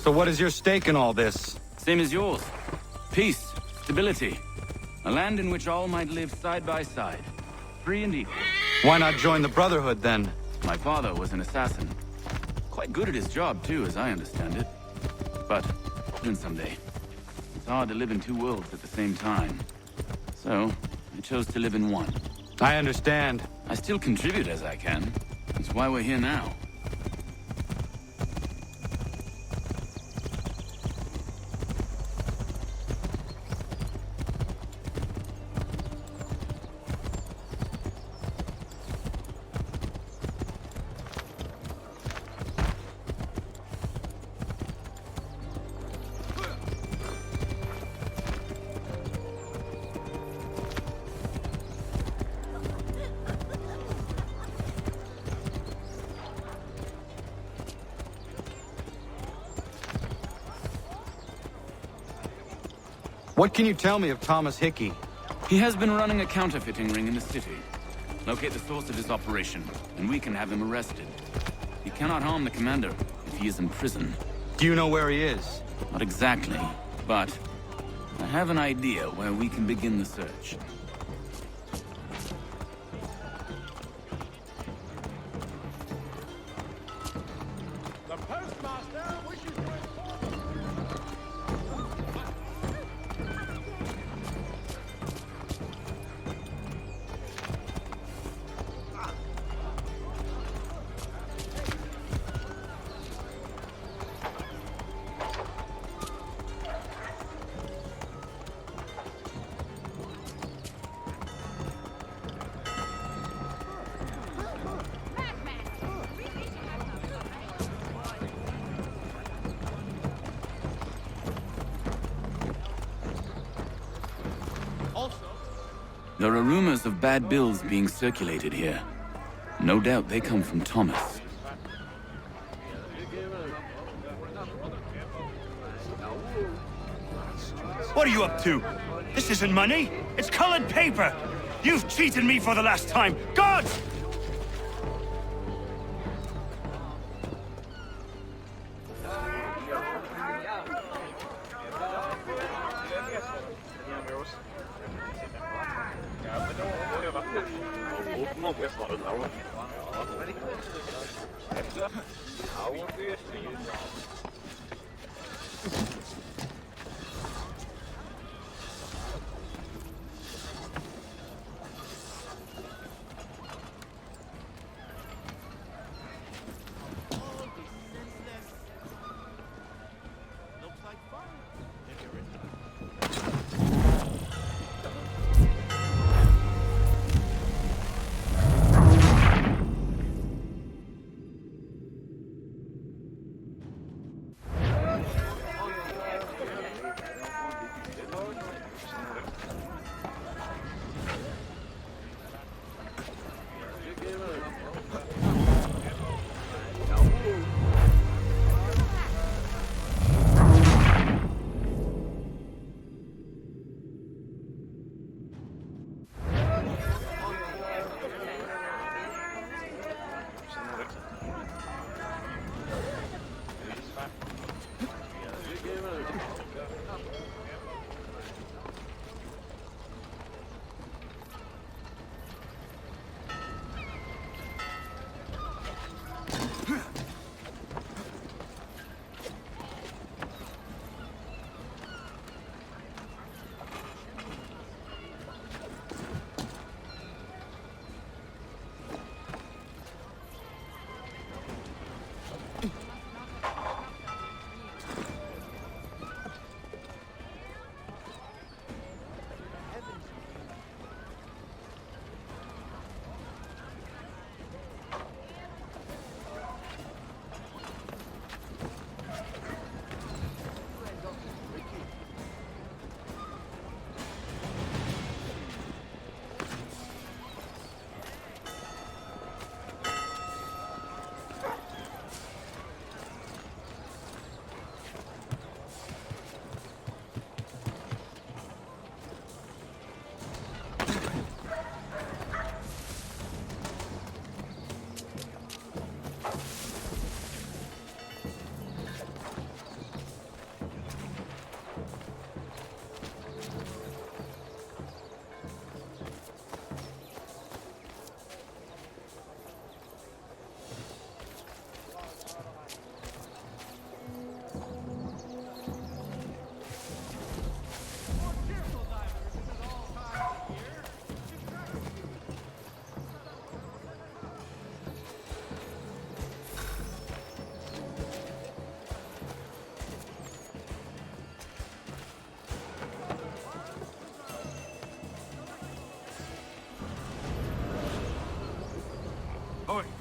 So what is your stake in all this? Same as yours. Peace, stability. A land in which all might live side by side. Free and equal. Why not join the Brotherhood, then? My father was an assassin. Quite good at his job, too, as I understand it. But, soon someday. It's hard to live in two worlds at the same time. So, I chose to live in one. I understand. I still contribute as I can. That's why we're here now. What can you tell me of Thomas Hickey? He has been running a counterfeiting ring in the city. Locate the source of his operation, and we can have him arrested. He cannot harm the commander if he is in prison. Do you know where he is? Not exactly, but I have an idea where we can begin the search. The postmaster wishes to inform There are rumors of bad bills being circulated here. No doubt they come from Thomas. What are you up to? This isn't money. It's colored paper. You've cheated me for the last time. God!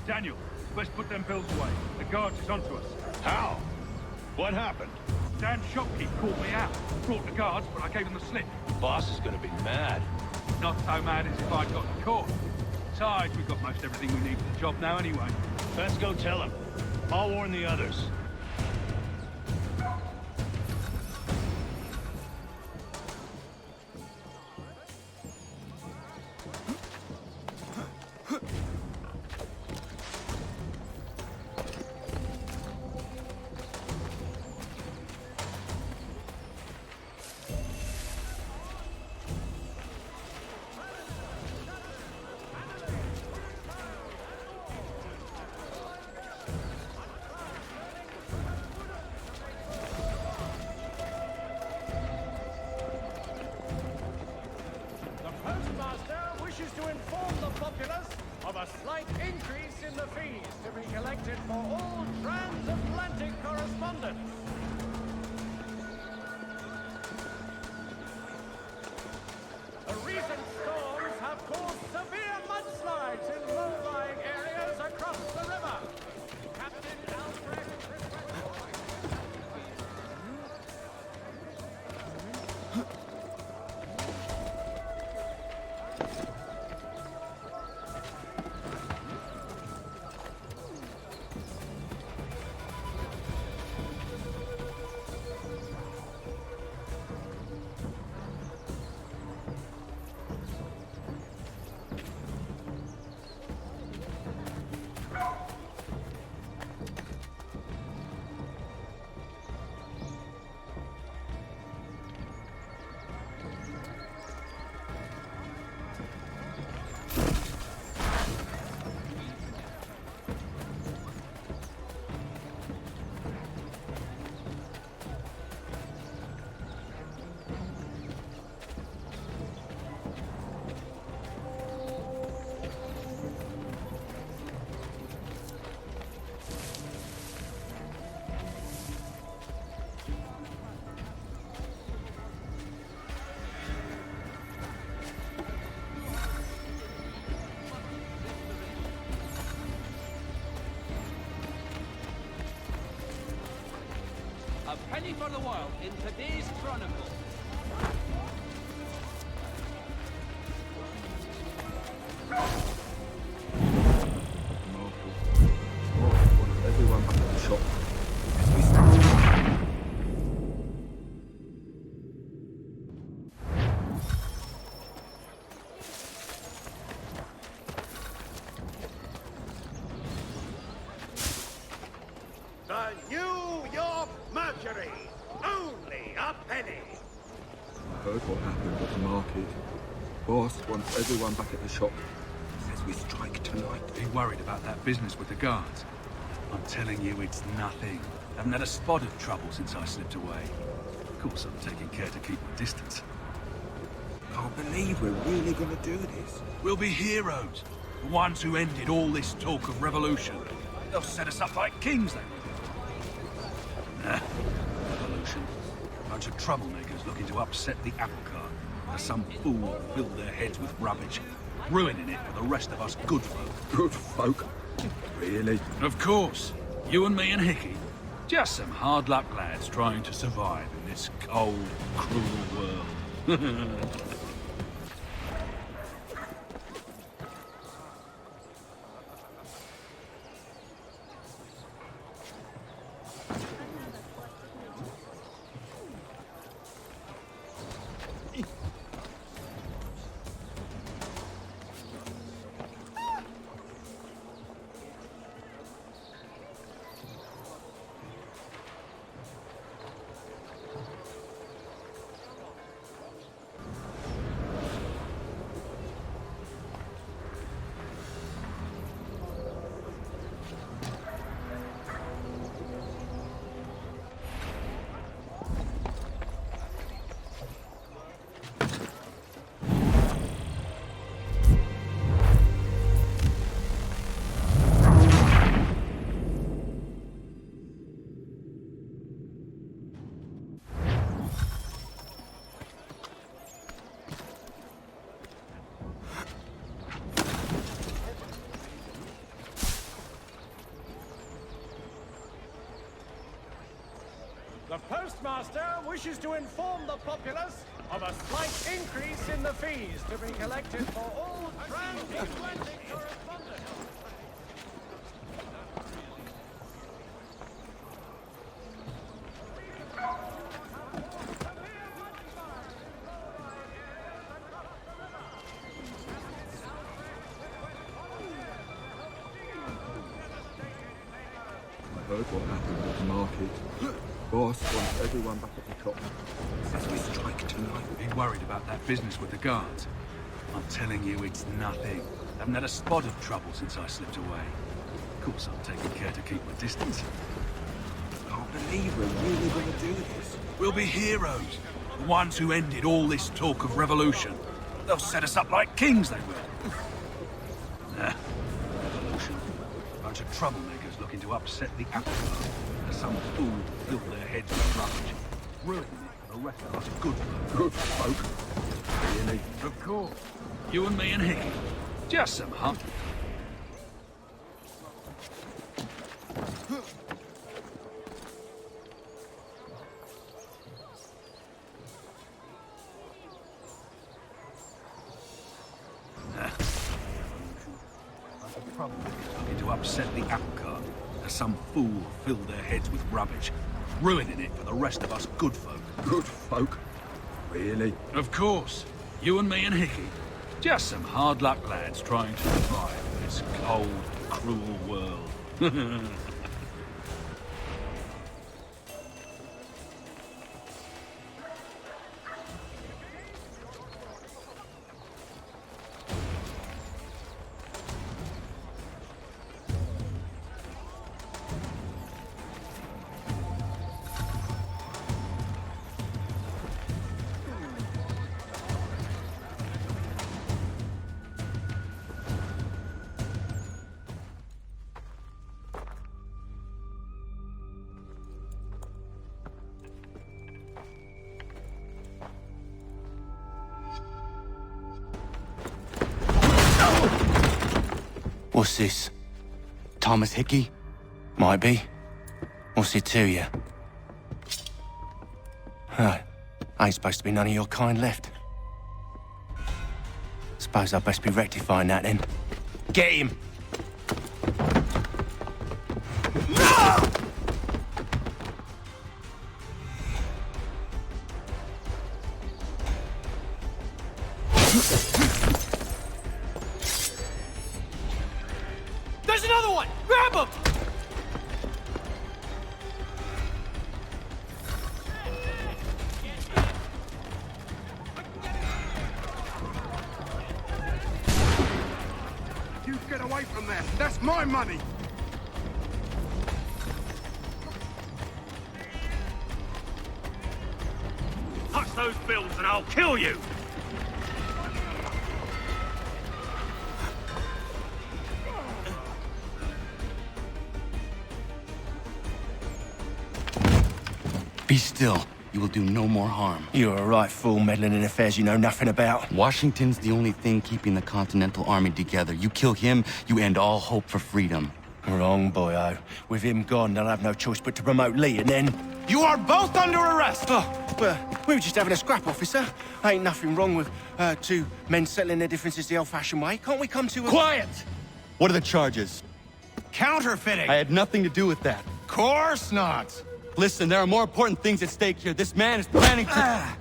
Daniel, let's put them bills away. The guards is onto us. How? What happened? Dan's shopkeep called me out. Brought the guards, but I gave him the slip. Boss is gonna be mad. Not so mad as if I'd got caught. Besides, we've got most everything we need for the job now anyway. Let's go tell him. I'll warn the others. To inform the populace of a slight increase in the fees to be collected for all transatlantic correspondence. The recent storms have caused severe mudslides in low-lying areas across the river. Captain Alfred A penny for the world in today's Chronicle. Everyone back at the shop. The New York Mercury. Only a penny. I heard what happened at the market. Boss wants everyone back at the shop. Says we strike tonight. Are you worried about that business with the guards? I'm telling you, it's nothing. Haven't had a spot of trouble since I slipped away. Of course, I'm taking care to keep my distance. Can't believe we're really gonna do this. We'll be heroes. The ones who ended all this talk of revolution. They'll set us up like kings, they will. Nah, revolution. A bunch of troublemakers looking to upset the apple cart. As some fool filled their heads with rubbish, ruining it for the rest of us good folk. Good folk. Really? Of course. You and me and Hickey. Just some hard luck lads trying to survive in this cold, cruel world. The postmaster wishes to inform the populace of a slight increase in the fees to be collected for all transatlantic correspondence. I heard what happened at the market. Boss wants everyone back at the shop. Says we strike tonight. Be worried about that business with the guards. I'm telling you, it's nothing. Haven't had a spot of trouble since I slipped away. Of course, I'm taking care to keep my distance. Can't believe we're really going to do this. We'll be heroes. The ones who ended all this talk of revolution. They'll set us up like kings, they will. Nah, revolution. A bunch of troublemakers looking to upset the apple cart. Some fool filled their heads with rubbish, ruining it for the rest of us good folk. Really? Of course. You and me and Hickey. Just some hump. Looking to upset the apple cart. As some fool filled their heads with rubbish, ruining it for the rest of us good folk. Good folk? Really? Of course. You and me and Hickey. Just some hard luck lads trying to survive in this cold, cruel world. What's this? Thomas Hickey? Might be. What's it to you? Right. Ain't supposed to be none of your kind left. Suppose I best be rectifying that then. Get him! There's another one! Grab him! You get away from there. That's my money. Touch those bills and I'll kill you! Be still. You will do no more harm. You're a right fool meddling in affairs you know nothing about. Washington's the only thing keeping the Continental Army together. You kill him, you end all hope for freedom. Wrong, boyo. With him gone, they'll have no choice but to promote Lee, and then... You are both under arrest! Oh, well, we were just having a scrap, officer. Ain't nothing wrong with two men settling their differences the old-fashioned way. Can't we come to a... Quiet! What are the charges? Counterfeiting! I had nothing to do with that. Course not! Listen, there are more important things at stake here. This man is planning to...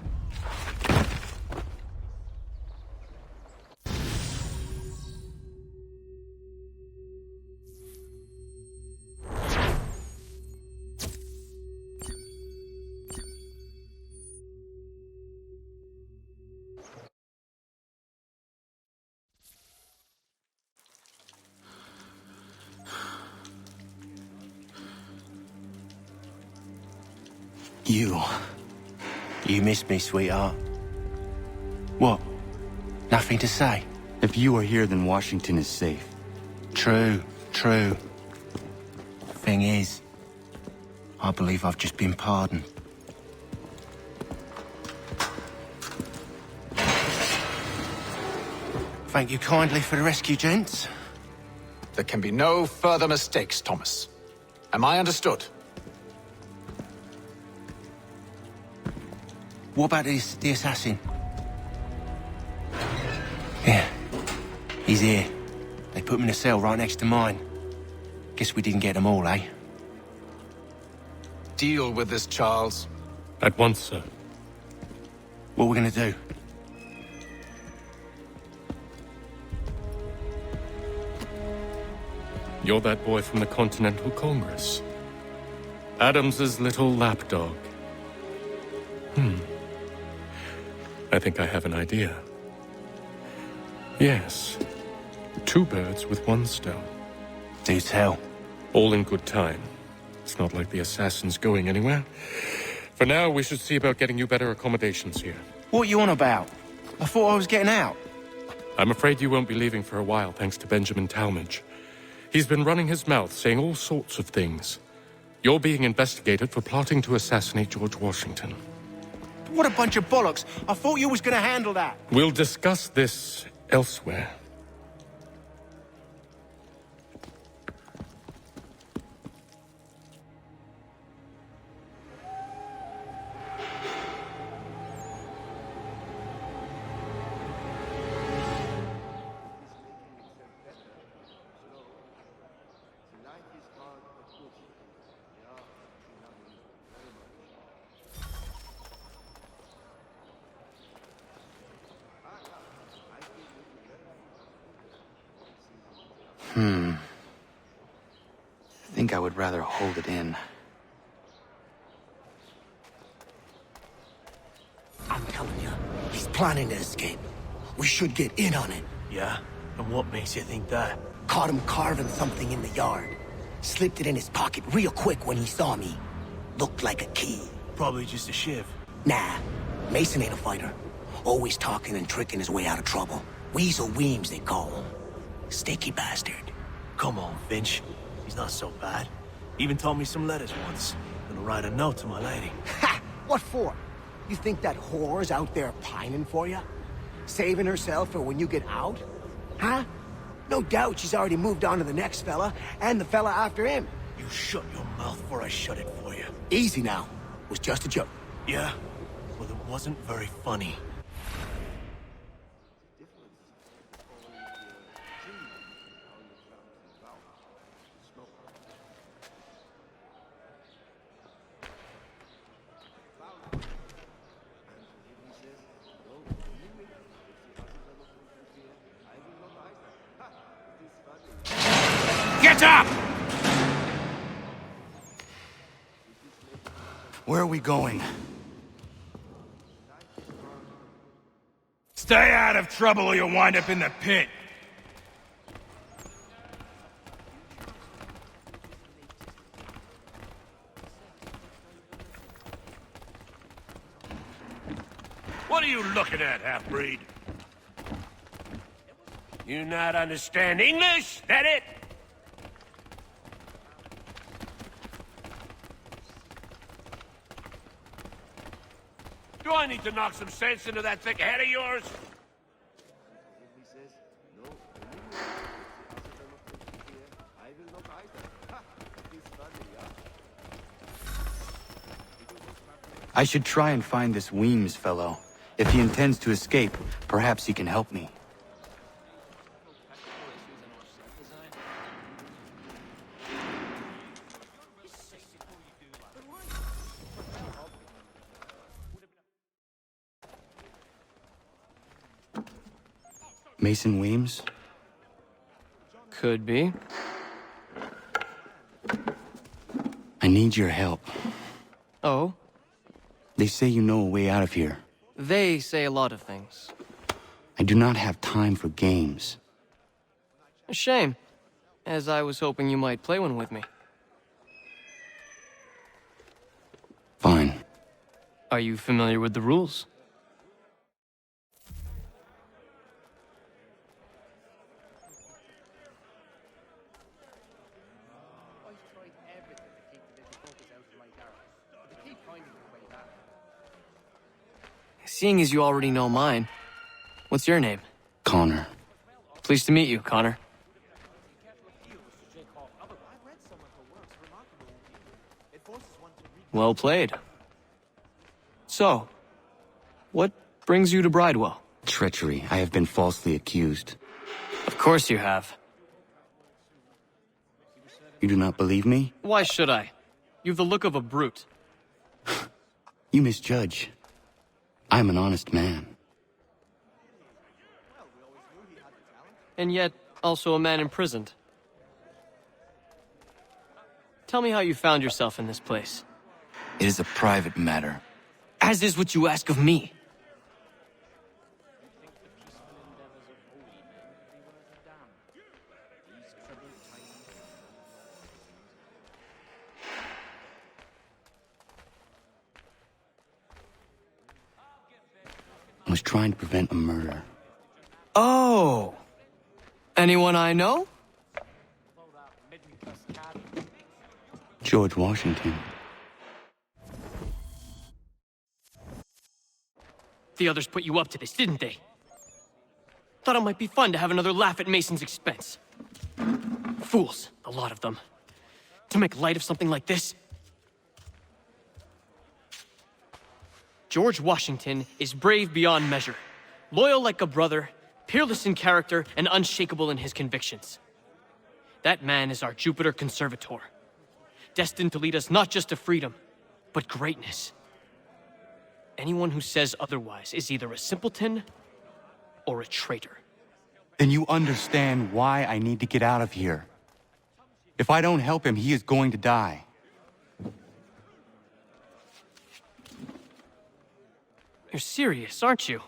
You missed me, sweetheart. What? Nothing to say? If you are here, then Washington is safe. True. Thing is, I believe I've just been pardoned. Thank you kindly for the rescue, gents. There can be no further mistakes, Thomas. Am I understood? What about the assassin? Yeah. He's here. They put him in a cell right next to mine. Guess we didn't get them all, eh? Deal with this, Charles. At once, sir. What are we gonna do? You're that boy from the Continental Congress. Adams's little lapdog. I think I have an idea. Yes. 2 birds with 1 stone. Do tell. All in good time. It's not like the assassin's going anywhere. For now, we should see about getting you better accommodations here. What are you on about? I thought I was getting out. I'm afraid you won't be leaving for a while, thanks to Benjamin Talmadge. He's been running his mouth, saying all sorts of things. You're being investigated for plotting to assassinate George Washington. What a bunch of bollocks. I thought you was gonna handle that. We'll discuss this elsewhere. I think I would rather hold it in. I'm telling you, he's planning to escape. We should get in on it. Yeah? And what makes you think that? Caught him carving something in the yard. Slipped it in his pocket real quick when he saw me. Looked like a key. Probably just a shiv. Nah, Mason ain't a fighter. Always talking and tricking his way out of trouble. Weasel Weems, they call him. Sticky bastard. Come on, Finch. He's not so bad. Even taught me some letters once. Gonna write a note to my lady. Ha! What for? You think that whore's out there pining for you? Saving herself for when you get out? Huh? No doubt she's already moved on to the next fella, and the fella after him. You shut your mouth before I shut it for you. Easy now. Was just a joke. Yeah? Well, it wasn't very funny. Get up! Where are we going? Stay out of trouble or you'll wind up in the pit. What are you looking at, half-breed? You not understand English? That it? Do I need to knock some sense into that thick head of yours? I should try and find this Weems fellow. If he intends to escape, perhaps he can help me. Mason Weems? Could be. I need your help. Oh? They say you know a way out of here. They say a lot of things. I do not have time for games. A shame, as I was hoping you might play one with me. Fine. Are you familiar with the rules? Seeing as you already know mine, what's your name? Connor. Pleased to meet you, Connor. Well played. So, What brings you to Bridewell? Treachery. I have been falsely accused. Of course you have. You do not believe me? Why should I? You've the look of a brute. You misjudge. I'm an honest man. And yet, also a man imprisoned. Tell me how you found yourself in this place. It is a private matter. As is what you ask of me. I was trying to prevent a murder. Oh! Anyone I know? George Washington. The others put you up to this, didn't they? Thought it might be fun to have another laugh at Mason's expense. Fools, a lot of them. To make light of something like this. George Washington is brave beyond measure, loyal like a brother, peerless in character, and unshakable in his convictions. That man is our Jupiter Conservator, destined to lead us not just to freedom, but greatness. Anyone who says otherwise is either a simpleton or a traitor. Then you understand why I need to get out of here. If I don't help him, he is going to die. You're serious, aren't you?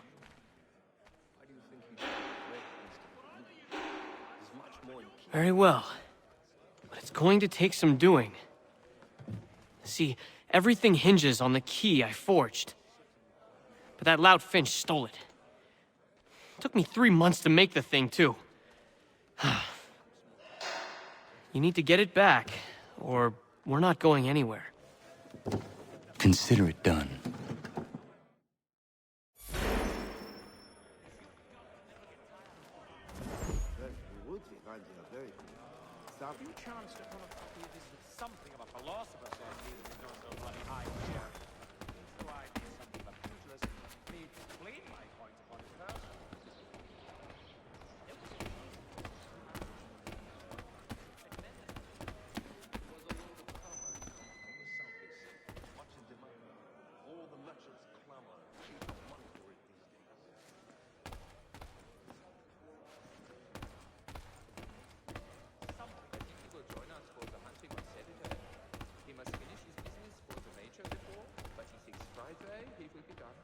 Very well. But it's going to take some doing. See, everything hinges on the key I forged. But that lout Finch stole it. Took me 3 months to make the thing, too. You need to get it back, or we're not going anywhere. Consider it done. You chanced upon a copy of this with something of a philosopher said he was not so bloody high chair. So I did something of a pugilist, me explain my point upon it first. All the merchants clamor, cheap money for it these days. He must finish his business for the major before, but he thinks Friday he will be done.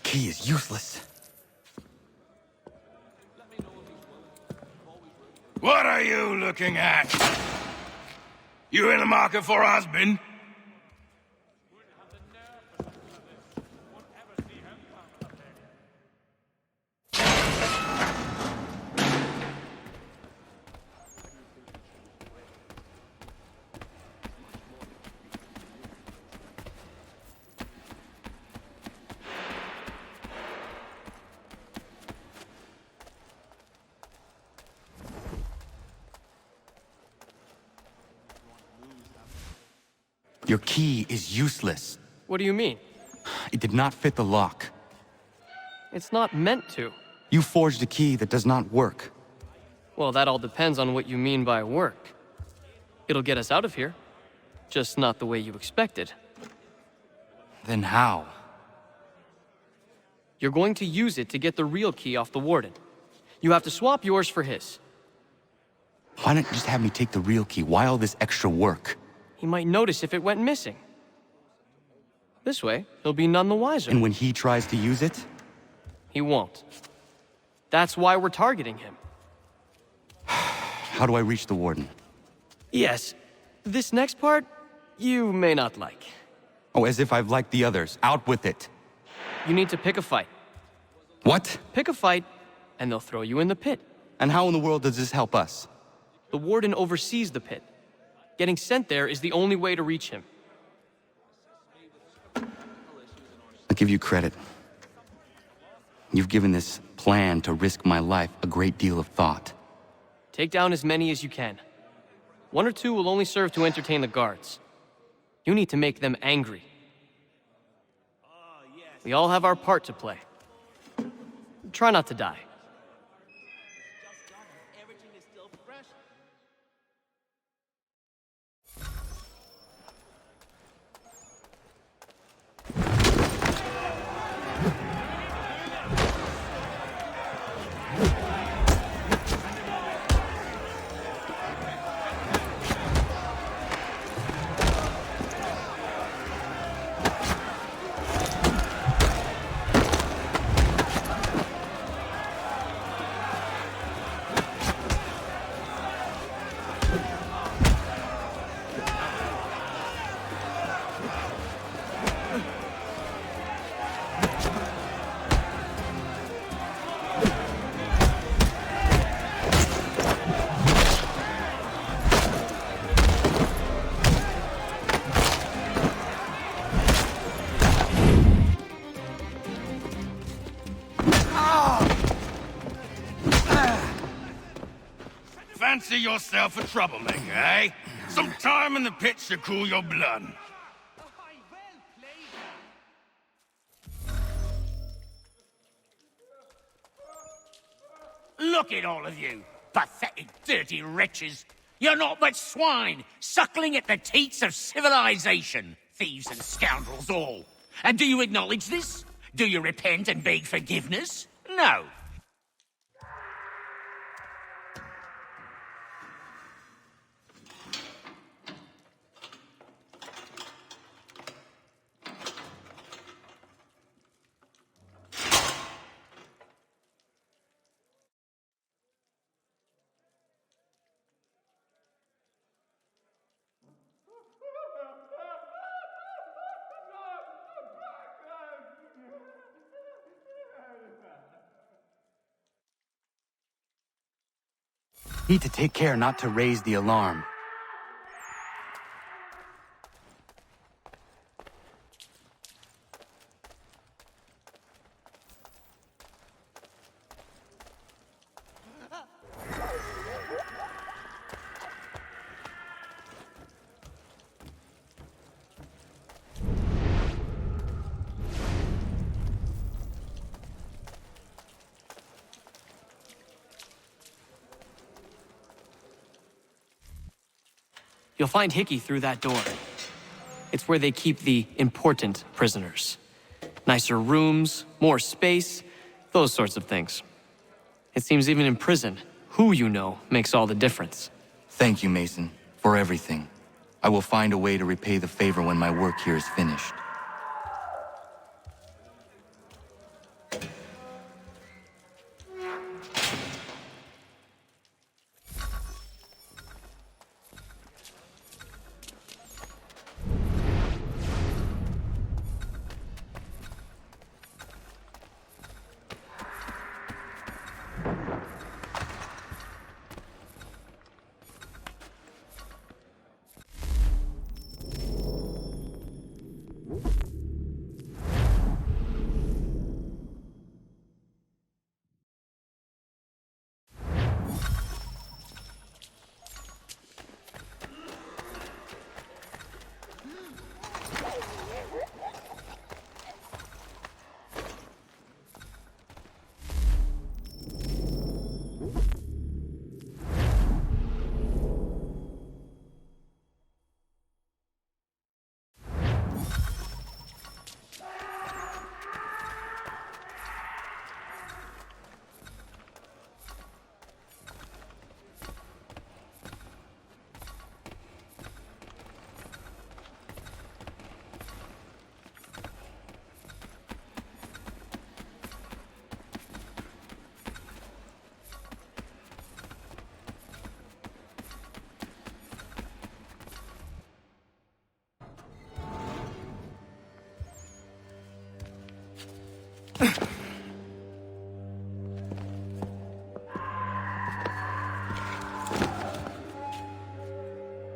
key is useless. What are you looking at? You in the market for a husband? Your key is useless. What do you mean? It did not fit the lock. It's not meant to. You forged a key that does not work. Well, that all depends on what you mean by work. It'll get us out of here. Just not the way you expected. Then how? You're going to use it to get the real key off the Warden. You have to swap yours for his. Why not just have me take the real key? Why all this extra work? He might notice if it went missing. This way, he'll be none the wiser. And when he tries to use it? He won't. That's why we're targeting him. How do I reach the Warden? Yes. This next part, you may not like. Oh, as if I've liked the others. Out with it. You need to pick a fight. What? Pick a fight, and they'll throw you in the pit. And how in the world does this help us? The Warden oversees the pit. Getting sent there is the only way to reach him. I'll give you credit. You've given this plan to risk my life a great deal of thought. Take down as many as you can. 1 or 2 will only serve to entertain the guards. You need to make them angry. We all have our part to play. Try not to die. Fancy yourself a troublemaker, eh? Some time in the pit should cool your blood. Look at all of you, pathetic, dirty wretches. You're not but swine, suckling at the teats of civilization. Thieves and scoundrels all. And do you acknowledge this? Do you repent and beg forgiveness? No. Need to take care not to raise the alarm. You'll find Hickey through that door. It's where they keep the important prisoners. Nicer rooms, more space, those sorts of things. It seems even in prison, who you know makes all the difference. Thank you, Mason, for everything. I will find a way to repay the favor when my work here is finished.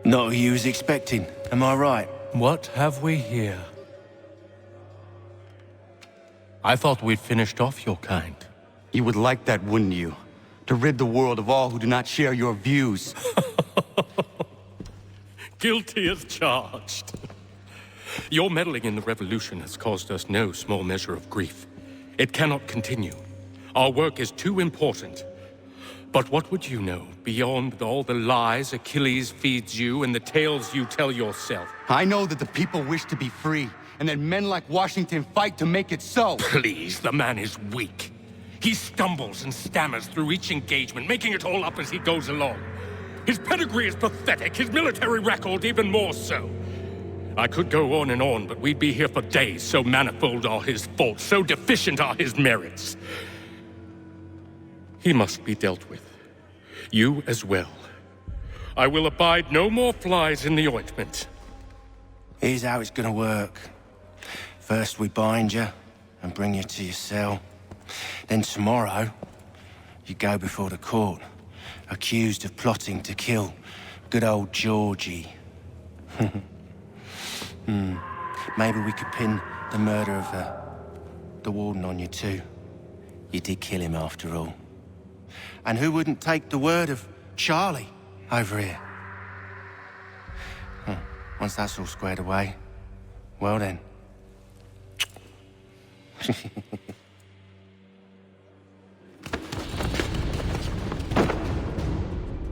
Not who you was expecting, am I right? What have we here? I thought we'd finished off your kind. You would like that, wouldn't you? To rid the world of all who do not share your views. Guilty as charged. Your meddling in the revolution has caused us no small measure of grief. It cannot continue. Our work is too important. But what would you know beyond all the lies Achilles feeds you and the tales you tell yourself? I know that the people wish to be free, and that men like Washington fight to make it so. Please, the man is weak. He stumbles and stammers through each engagement, making it all up as he goes along. His pedigree is pathetic, his military record even more so. I could go on and on, but we'd be here for days, so manifold are his faults, so deficient are his merits. He must be dealt with. You as well. I will abide no more flies in the ointment. Here's how it's gonna work. First we bind you and bring you to your cell. Then tomorrow, you go before the court, accused of plotting to kill good old Georgie. Maybe we could pin the murder of the warden on you too. You did kill him after all. And who wouldn't take the word of Charlie over here? Once that's all squared away, well then.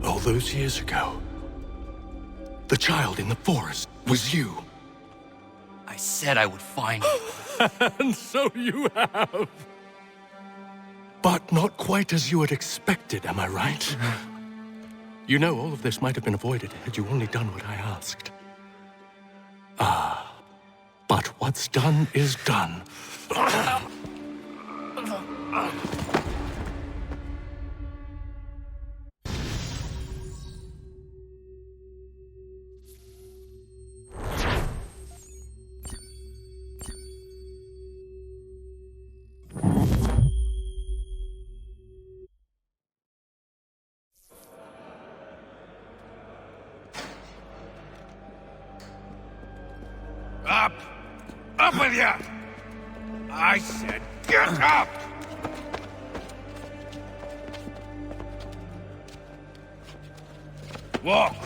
All those years ago, the child in the forest was you. I said I would find you. And so you have. But not quite as you had expected, am I right? You know, all of this might have been avoided had you only done what I asked. But what's done is done. Up! Up with you! I said get up! Walk!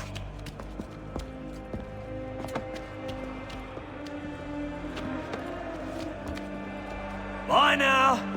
Bye now!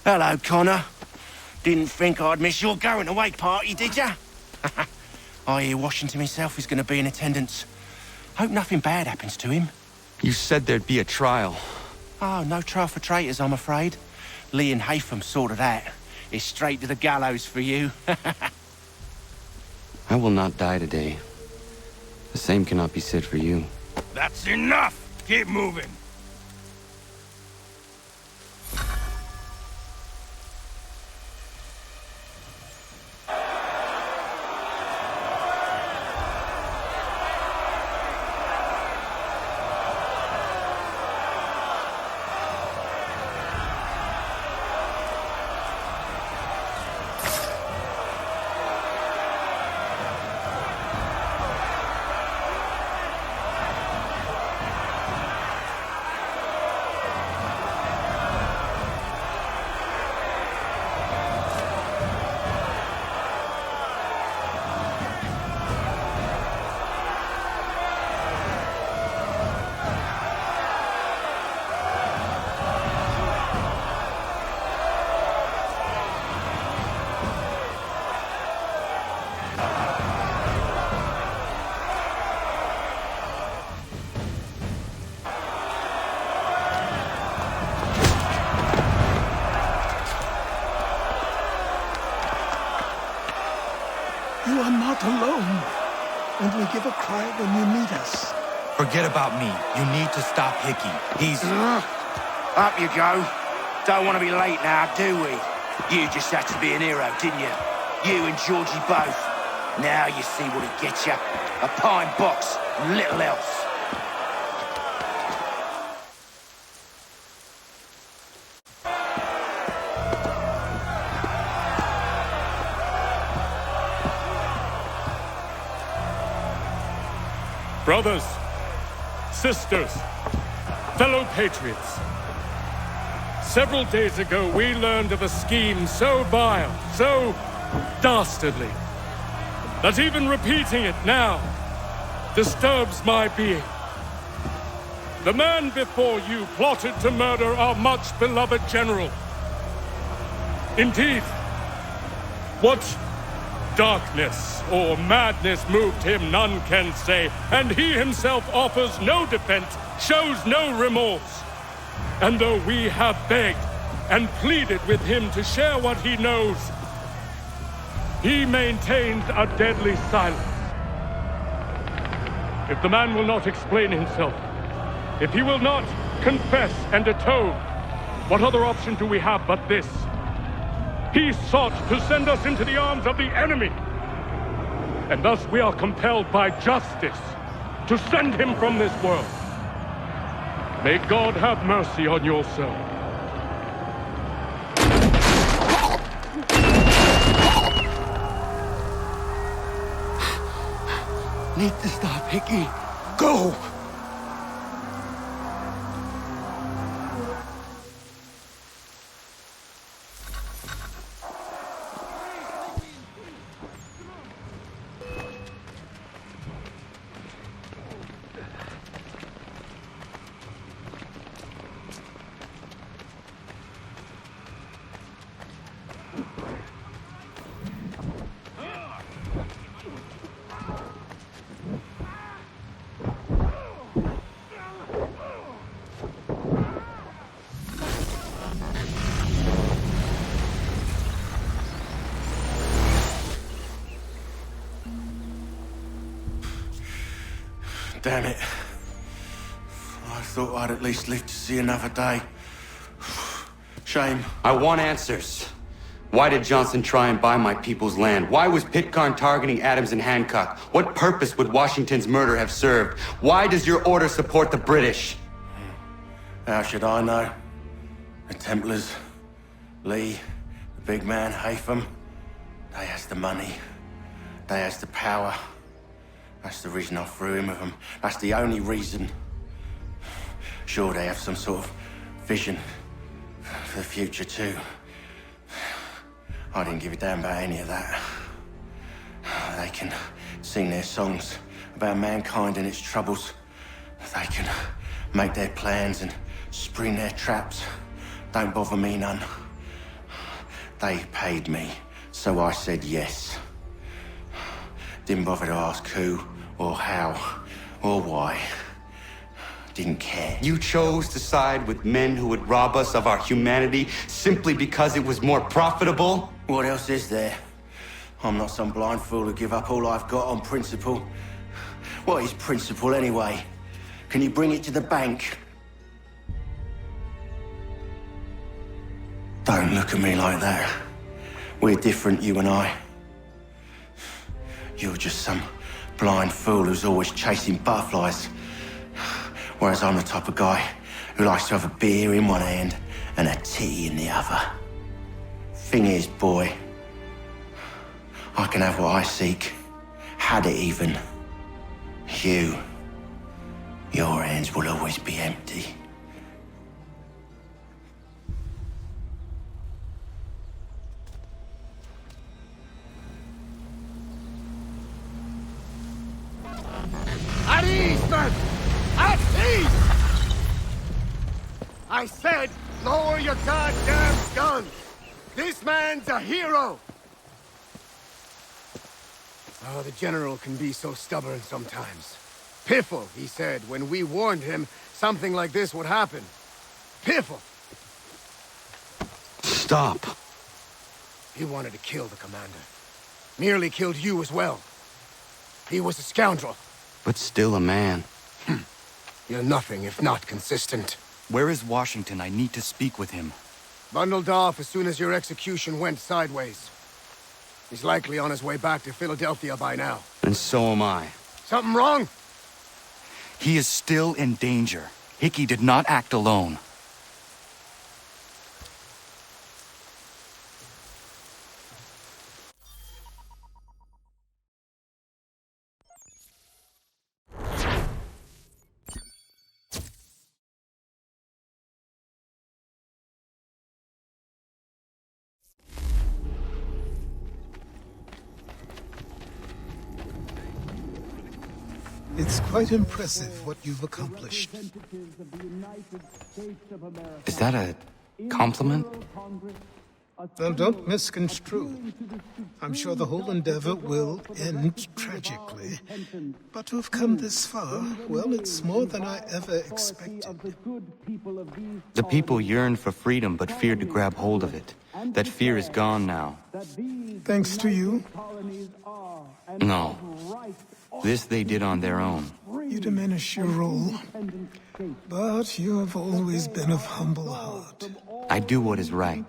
Hello, Connor. Didn't think I'd miss your going-away party, did ya? I hear Washington himself is going to be in attendance. Hope nothing bad happens to him. You said there'd be a trial. Oh, no trial for traitors, I'm afraid. Lee and Haytham sorted that. It's straight to the gallows for you. I will not die today. The same cannot be said for you. That's enough! Keep moving! give a cry when you meet us. Forget about me. You need to stop Hickey. He's... Up you go. Don't want to be late now, do we? You just had to be an hero, didn't you? You and Georgie both. Now you see what it gets you. A pine box, little else. Brothers, sisters, fellow patriots. Several days ago, we learned of a scheme so vile, so dastardly, that even repeating it now disturbs my being. The man before you plotted to murder our much-beloved general. Indeed, what darkness or madness moved him, none can say, and he himself offers no defense, shows no remorse. And though we have begged and pleaded with him to share what he knows, he maintains a deadly silence. If the man will not explain himself, if he will not confess and atone, what other option do we have but this? He sought to send us into the arms of the enemy. And thus we are compelled by justice to send him from this world. May God have mercy on your soul. Need to stop, Hickey. Go! Damn it. I thought I'd at least live to see another day. Shame. I want answers. Why did Johnson try and buy my people's land? Why was Pitcairn targeting Adams and Hancock? What purpose would Washington's murder have served? Why does your order support the British? How should I know? The Templars, Lee, the big man, Haytham, they has the money. They has the power. That's the reason I threw in with them. That's the only reason. Sure, they have some sort of vision for the future too. I didn't give a damn about any of that. They can sing their songs about mankind and its troubles. They can make their plans and spring their traps. Don't bother me none. They paid me, so I said yes. Didn't bother to ask who, or how, or why. Didn't care. You chose to side with men who would rob us of our humanity simply because it was more profitable? What else is there? I'm not some blind fool who give up all I've got on principle. What is principle anyway? Can you bring it to the bank? Don't look at me like that. We're different, you and I. You're just some blind fool who's always chasing butterflies. Whereas I'm the type of guy who likes to have a beer in one hand and a tea in the other. Thing is, boy, I can have what I seek. Had it even. Your hands will always be empty. At ease, men! At ease! I said, lower your goddamn guns! This man's a hero! Oh, the General can be so stubborn sometimes. Piffle, he said, when we warned him something like this would happen. Piffle! Stop. He wanted to kill the commander. Nearly killed you as well. He was a scoundrel. But still a man. You're nothing if not consistent. Where is Washington? I need to speak with him. Bundled off as soon as your execution went sideways. He's likely on his way back to Philadelphia by now. And so am I. Something wrong? He is still in danger. Hickey did not act alone. It's quite impressive what you've accomplished. Is that a compliment? Well, don't misconstrue. I'm sure the whole endeavor will end tragically. But to have come this far, well, it's more than I ever expected. The people yearned for freedom but feared to grab hold of it. That fear is gone now. Thanks to you? No. This they did on their own. You diminish your role. But you have always been of humble heart. I do what is right.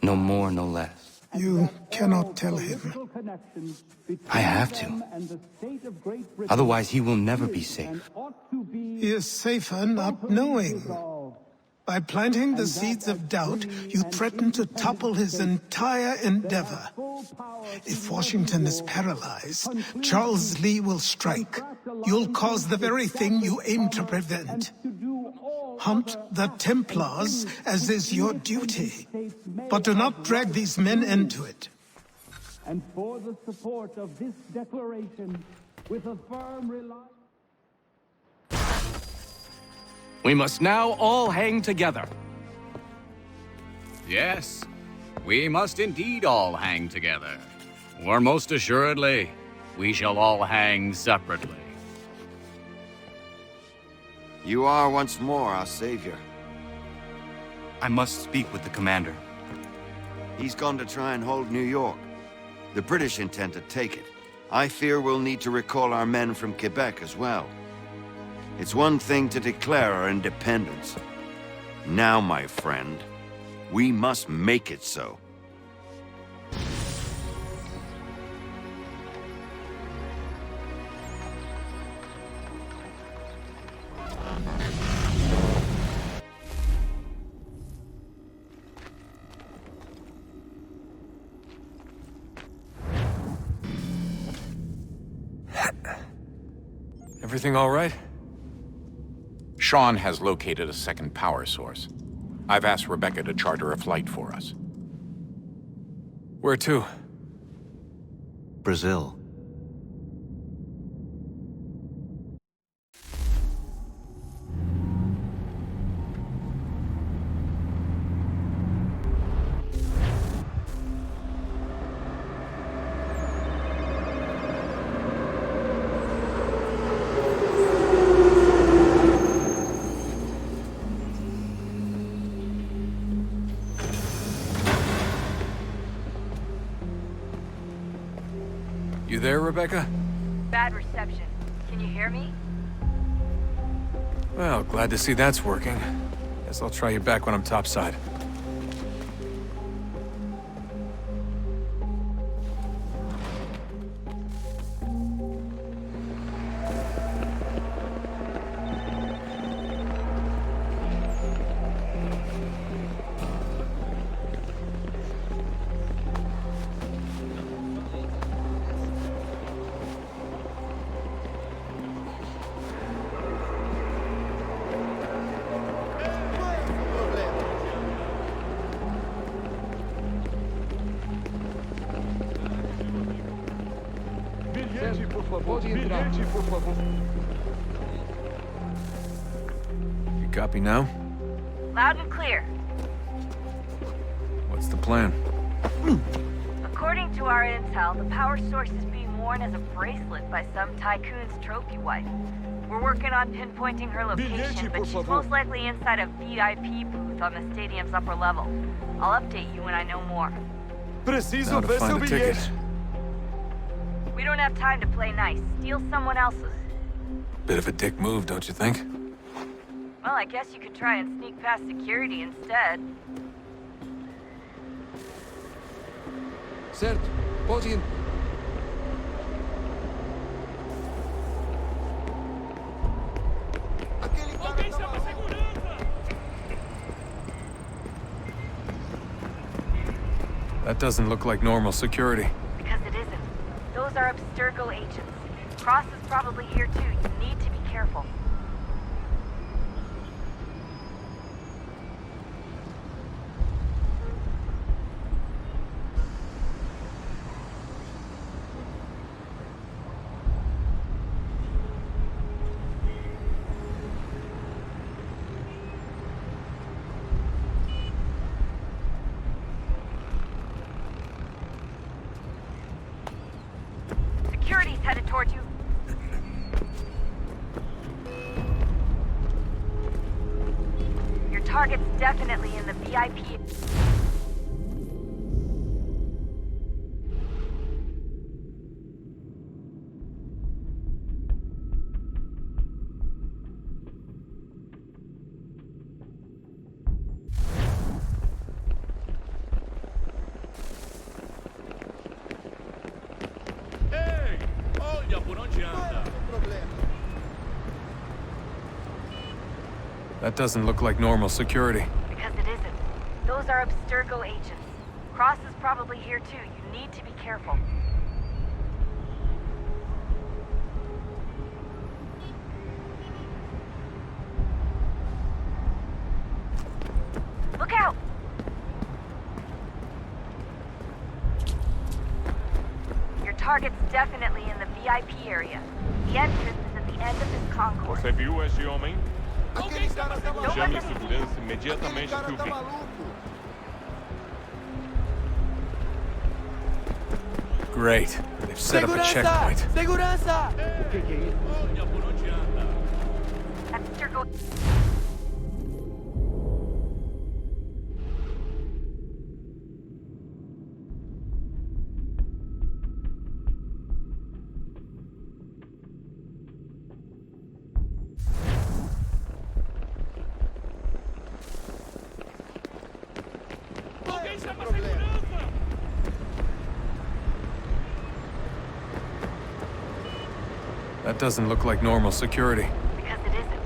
No more, no less. You cannot tell him. I have to. Otherwise, he will never be safe. He is safer not knowing. By planting the seeds of doubt, you threaten to topple his entire endeavor. If Washington is paralyzed, Charles Lee will strike. You'll cause the very thing you aim to prevent. Hunt the Templars, as is your duty. But do not drag these men into it. And for the support of this declaration, with a firm reliance... We must now all hang together. Yes, we must indeed all hang together. Or most assuredly, we shall all hang separately. You are once more our savior. I must speak with the commander. He's gone to try and hold New York. The British intend to take it. I fear we'll need to recall our men from Quebec as well. It's one thing to declare our independence. Now, my friend, we must make it so. Everything all right? Sean has located a second power source. I've asked Rebecca to charter a flight for us. Where to? Brazil. You there, Rebecca? Bad reception. Can you hear me? Well, glad to see that's working. Guess I'll try you back when I'm topside. You copy now? Loud and clear. What's the plan? According to our intel, the power source is being worn as a bracelet by some tycoon's trophy wife. We're working on pinpointing her location, but she's most likely inside a VIP booth on the stadium's upper level. I'll update you when I know more. Now to find the ticket. We don't have time to play nice. Steal someone else's. Bit of a dick move, don't you think? Well, I guess you could try and sneak past security instead. Certo, pode ir. That doesn't look like normal security. Because it isn't. Those are Abstergo agents. Cross is probably here too. You need to be careful. Security's headed toward you. Your target's definitely in the VIP. That doesn't look like normal security. Because it isn't. Those are Abstergo agents. Cross is probably here too. You need to be careful. Look out! Your target's definitely in the VIP area. The entrance is at the end of this concourse. Você viu esse homem? Chame segurança imediatamente, Philby. Great. They've set up a checkpoint. Segurança! O que é isso? Olha por onde anda. Abstergo. That doesn't look like normal security. Because it isn't.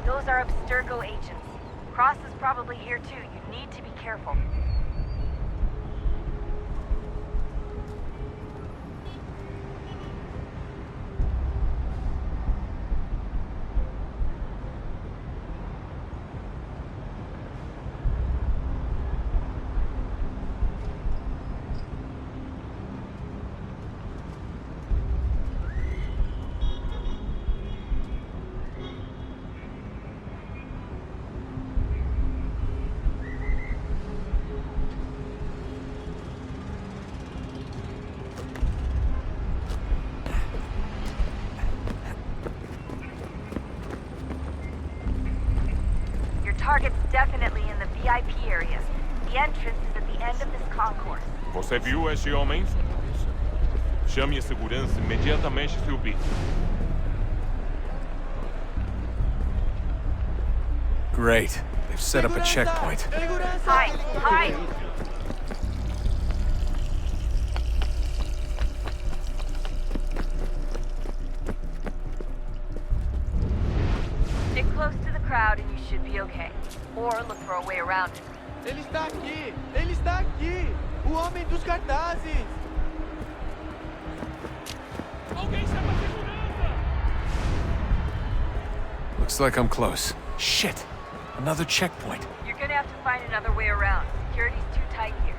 Those are Abstergo agents. Cross is probably here too. You need to be careful. Target's definitely in the VIP area. The entrance is at the end of this concourse. Você viu esse homem? Chame a segurança imediatamente, Philby. Great. They've set up a checkpoint. Hide! Hide! Stick close to the crowd and you should be okay. Or look for a way around it. Ele está aqui! Ele está aqui! O homem dos cartazes! Alguém chama a segurança! Looks like I'm close. Shit! Another checkpoint. You're gonna have to find another way around. Security's too tight here.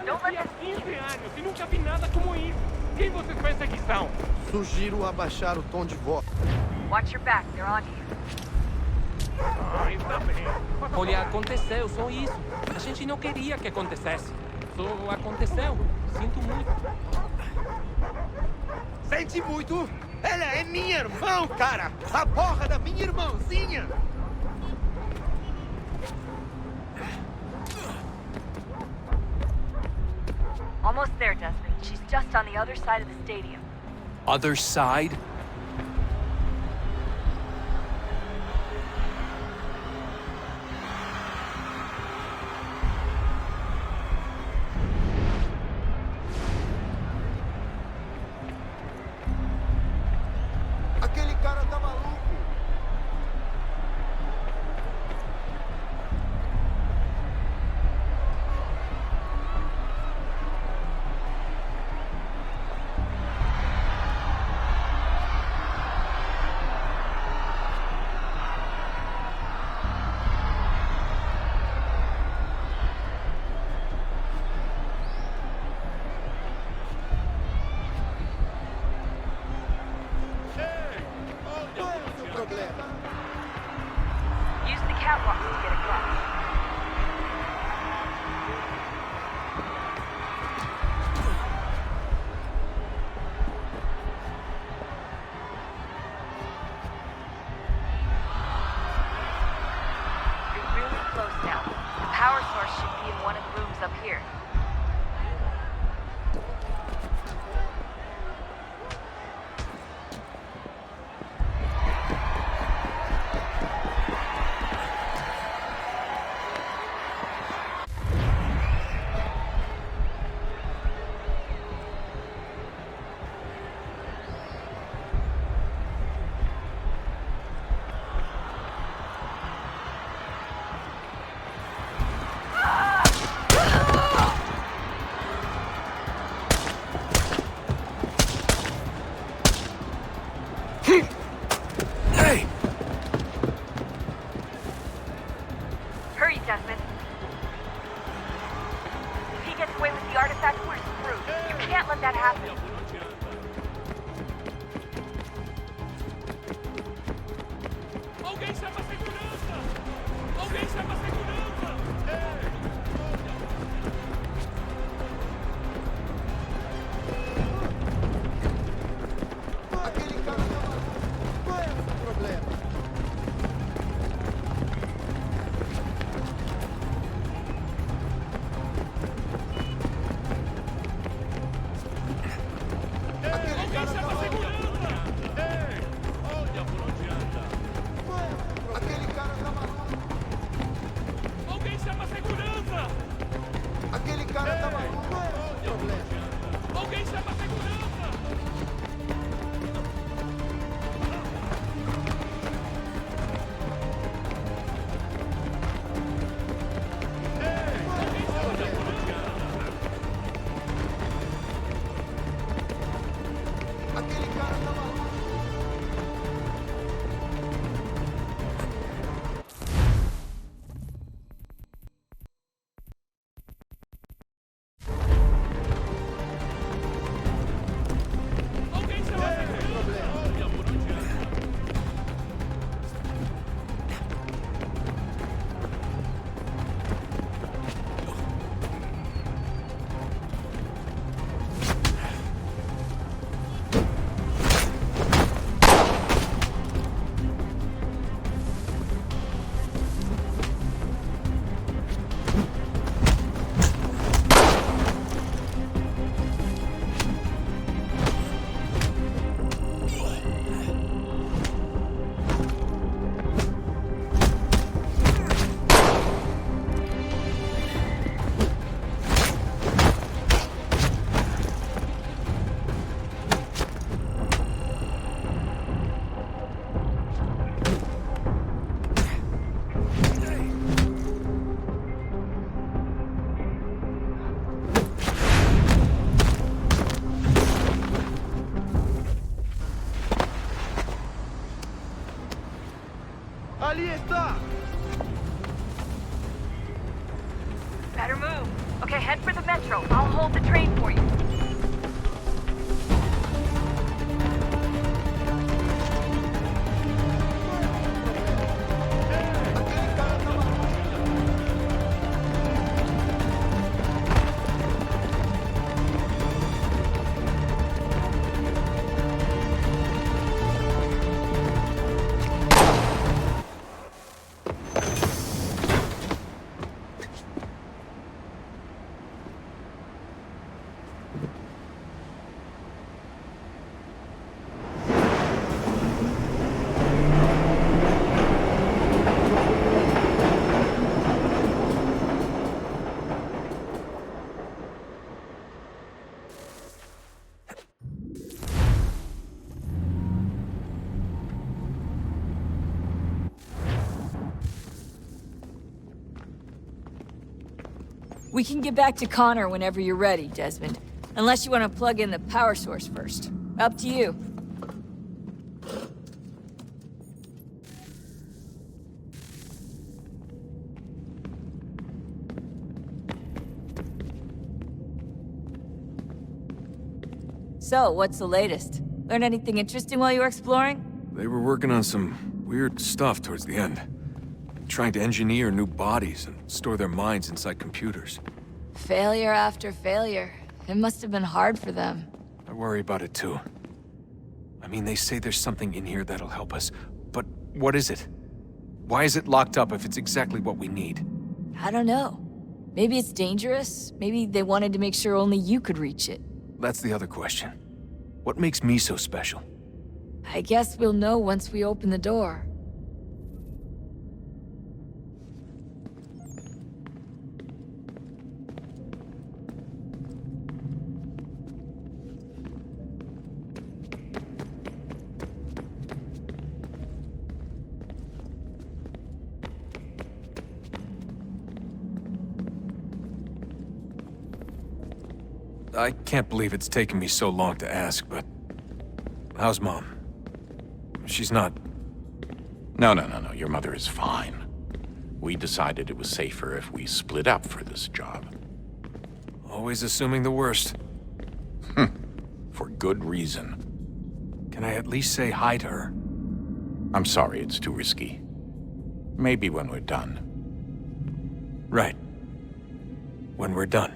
Don't let them see you. 15 anos e nunca vi nada como isso. Quem vocês pensam que são? Sugiro abaixar o tom de voz. Watch your back, they're on you. Está bem. Olha, aconteceu, só isso. A gente não queria que acontecesse. Só aconteceu. Sinto muito. Sente muito? Ela é minha irmã, cara! A porra da minha irmãzinha! Almost there, Desmond. She's just on the other side of the stadium. Other side? Aquele cara tá maluco. Use the catwalk to get across. You're really close now. The power source should be in one of the rooms up here. Hey! Hurry, Desmond. If he gets away with the artifact, we're screwed. You can't let that happen. Alguém chama a segurança! Alguém chama a segurança! Aquele cara tá maluco. Qual é o problema? Aquele cara tá maluco. Olha por onde anda! Aquele cara tá maluco. Alguém chama a segurança! Aquele cara tá maluco. Qual é o problema? Alguém chama a segurança! Aquele cara tá maluco. Alguém chama a segurança! Olha por onde anda! Ali está! Better move. Okay, head for the metro. I'll hold the train for you. We can get back to Connor whenever you're ready, Desmond. Unless you want to plug in the power source first. Up to you. So, what's the latest? Learn anything interesting while you were exploring? They were working on some weird stuff towards the end. Trying to engineer new bodies and store their minds inside computers. Failure after failure. It must have been hard for them. I worry about it too. I mean, they say there's something in here that'll help us, but what is it? Why is it locked up if it's exactly what we need? I don't know. Maybe it's dangerous. Maybe they wanted to make sure only you could reach it. That's the other question. What makes me so special? I guess we'll know once we open the door. I can't believe it's taken me so long to ask, but... how's Mom? She's not... No. Your mother is fine. We decided it was safer if we split up for this job. Always assuming the worst. For good reason. Can I at least say hi to her? I'm sorry, it's too risky. Maybe when we're done. Right. When we're done.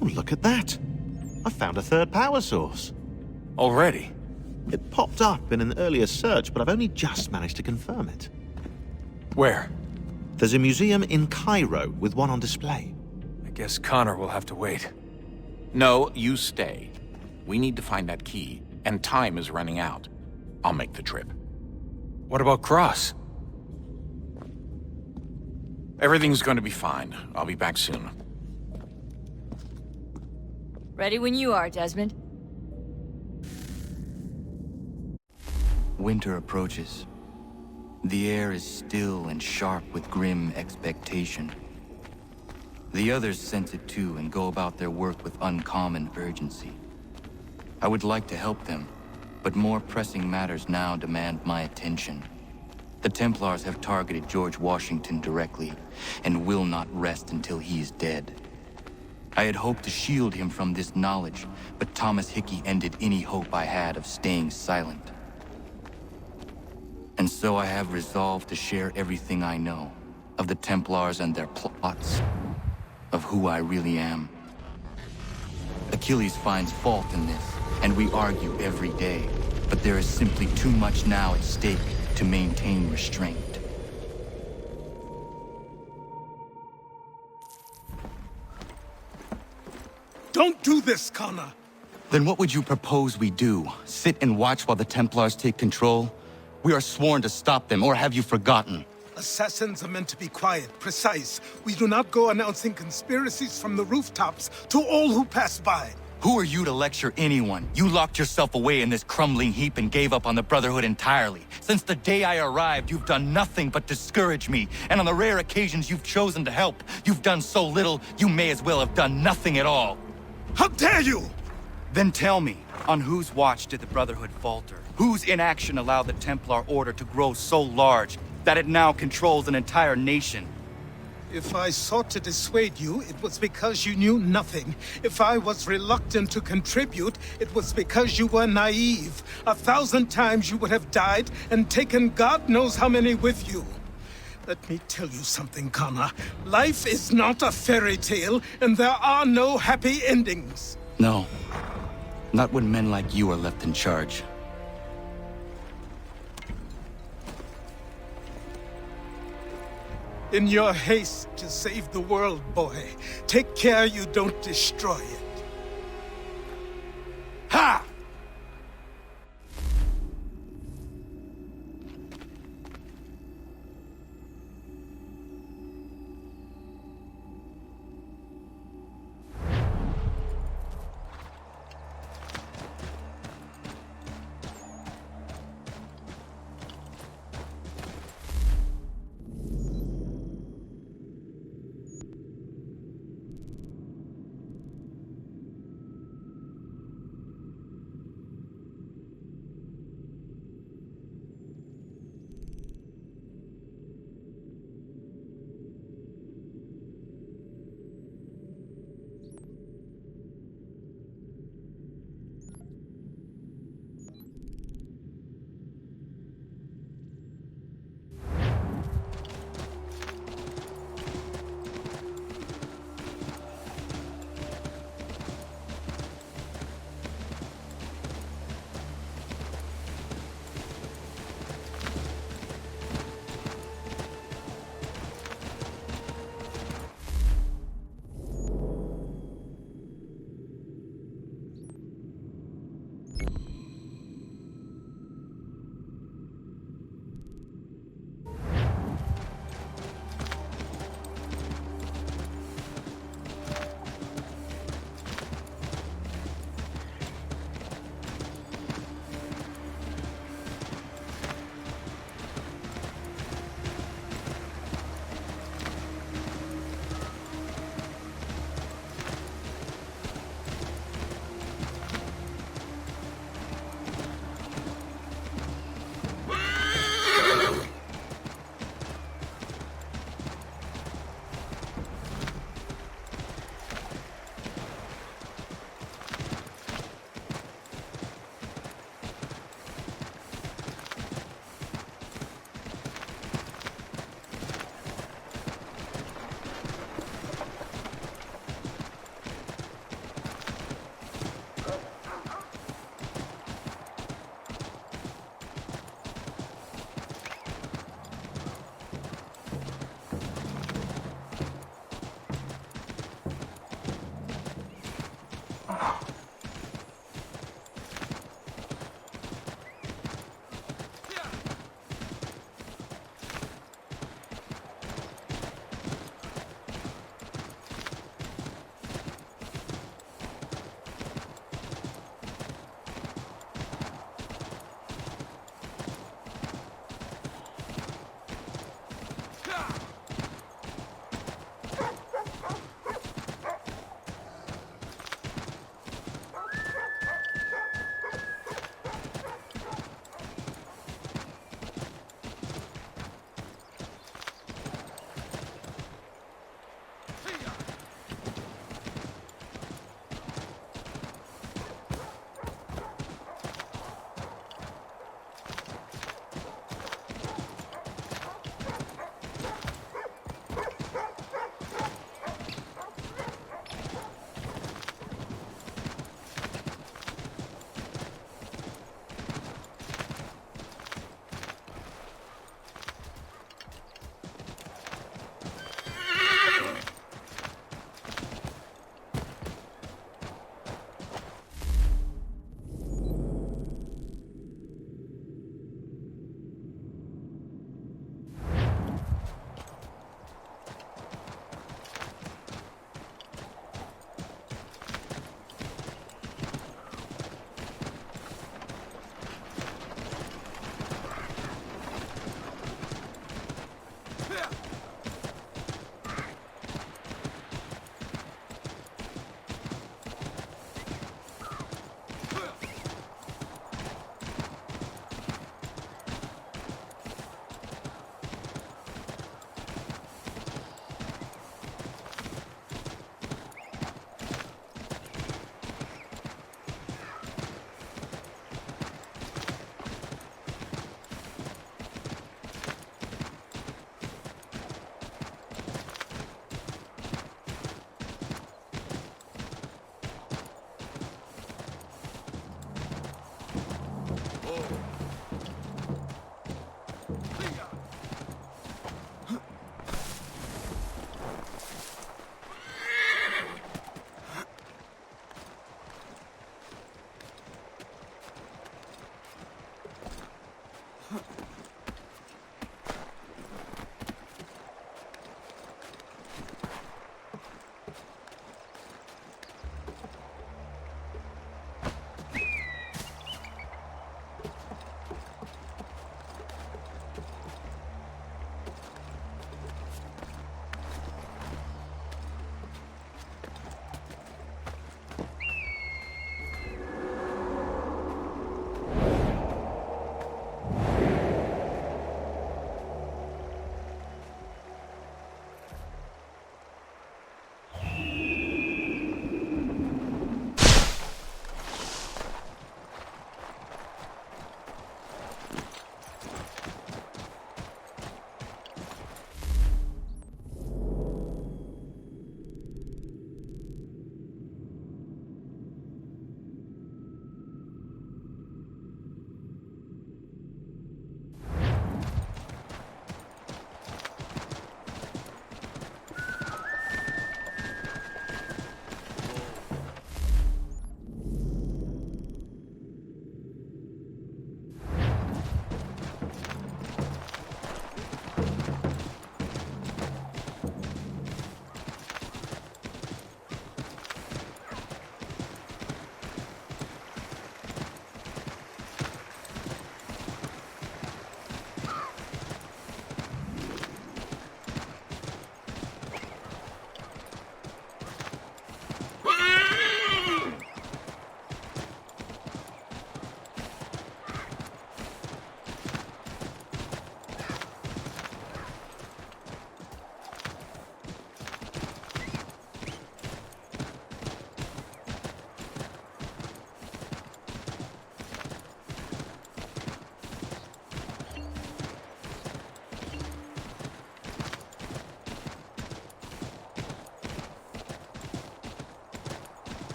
Look at that. I found a third power source. Already? It popped up in an earlier search, but I've only just managed to confirm it. Where? There's a museum in Cairo with one on display. I guess Connor will have to wait. No, you stay. We need to find that key, and time is running out. I'll make the trip. What about Cross? Everything's going to be fine. I'll be back soon. Ready when you are, Desmond. Winter approaches. The air is still and sharp with grim expectation. The others sense it too and go about their work with uncommon urgency. I would like to help them, but more pressing matters now demand my attention. The Templars have targeted George Washington directly, and will not rest until he is dead. I had hoped to shield him from this knowledge, but Thomas Hickey ended any hope I had of staying silent. And so I have resolved to share everything I know of the Templars and their plots, of who I really am. Achilles finds fault in this, and we argue every day, but there is simply too much now at stake to maintain restraint. Don't do this, Connor! Then what would you propose we do? Sit and watch while the Templars take control? We are sworn to stop them, or have you forgotten? Assassins are meant to be quiet, precise. We do not go announcing conspiracies from the rooftops to all who pass by. Who are you to lecture anyone? You locked yourself away in this crumbling heap and gave up on the Brotherhood entirely. Since the day I arrived, you've done nothing but discourage me. And on the rare occasions you've chosen to help, you've done so little, you may as well have done nothing at all. How dare you! Then tell me, on whose watch did the Brotherhood falter? Whose inaction allowed the Templar Order to grow so large that it now controls an entire nation? If I sought to dissuade you, it was because you knew nothing. If I was reluctant to contribute, it was because you were naive. 1,000 times you would have died and taken God knows how many with you. Let me tell you something, Connor. Life is not a fairy tale, and there are no happy endings. No. Not when men like you are left in charge. In your haste to save the world, boy, take care you don't destroy it. Ha!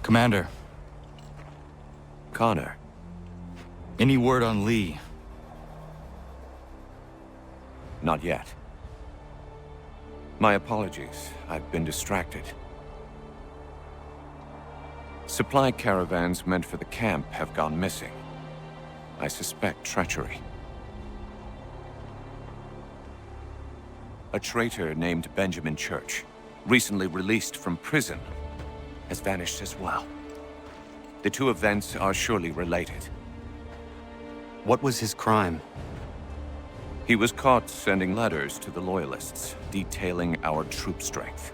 Commander. Connor. Any word on Lee? Not yet. My apologies. I've been distracted. Supply caravans meant for the camp have gone missing. I suspect treachery. A traitor named Benjamin Church, recently released from prison, has vanished as well. The two events are surely related. What was his crime? He was caught sending letters to the Loyalists, detailing our troop strength.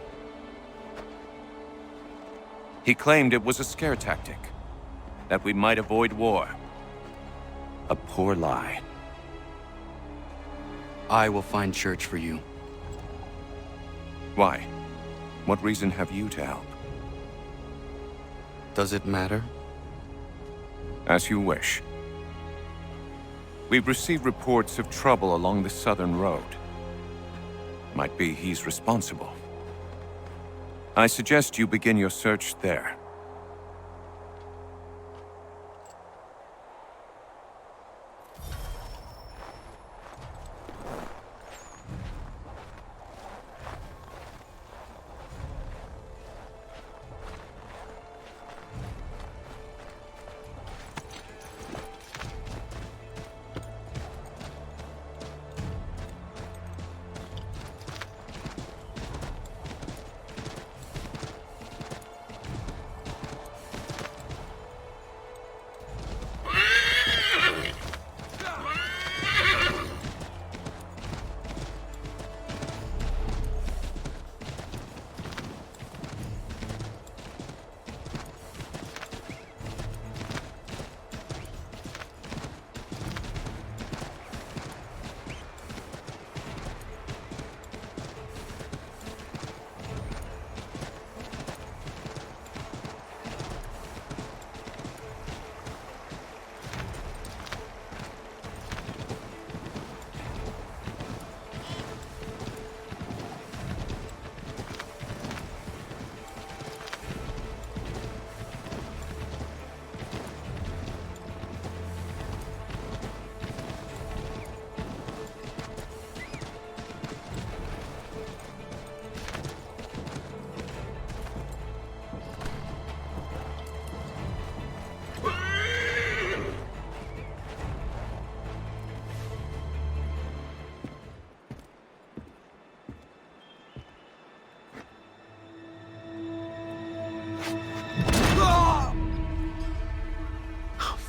He claimed it was a scare tactic, that we might avoid war. A poor lie. I will find Church for you. Why? What reason have you to help? Does it matter? As you wish. We've received reports of trouble along the southern road. Might be he's responsible. I suggest you begin your search there.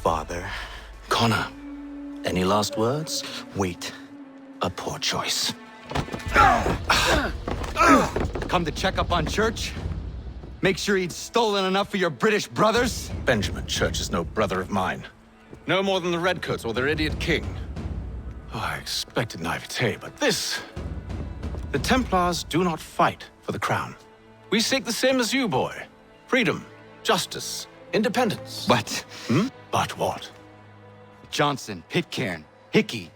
Father. Connor, any last words? Wait. A poor choice. Come to check up on Church? Make sure he'd stolen enough for your British brothers? Benjamin Church is no brother of mine. No more than the Redcoats or their idiot king. Oh, I expected naivete, but this... The Templars do not fight for the crown. We seek the same as you, boy. Freedom, justice, independence. But... But what? Johnson, Pitcairn, Hickey.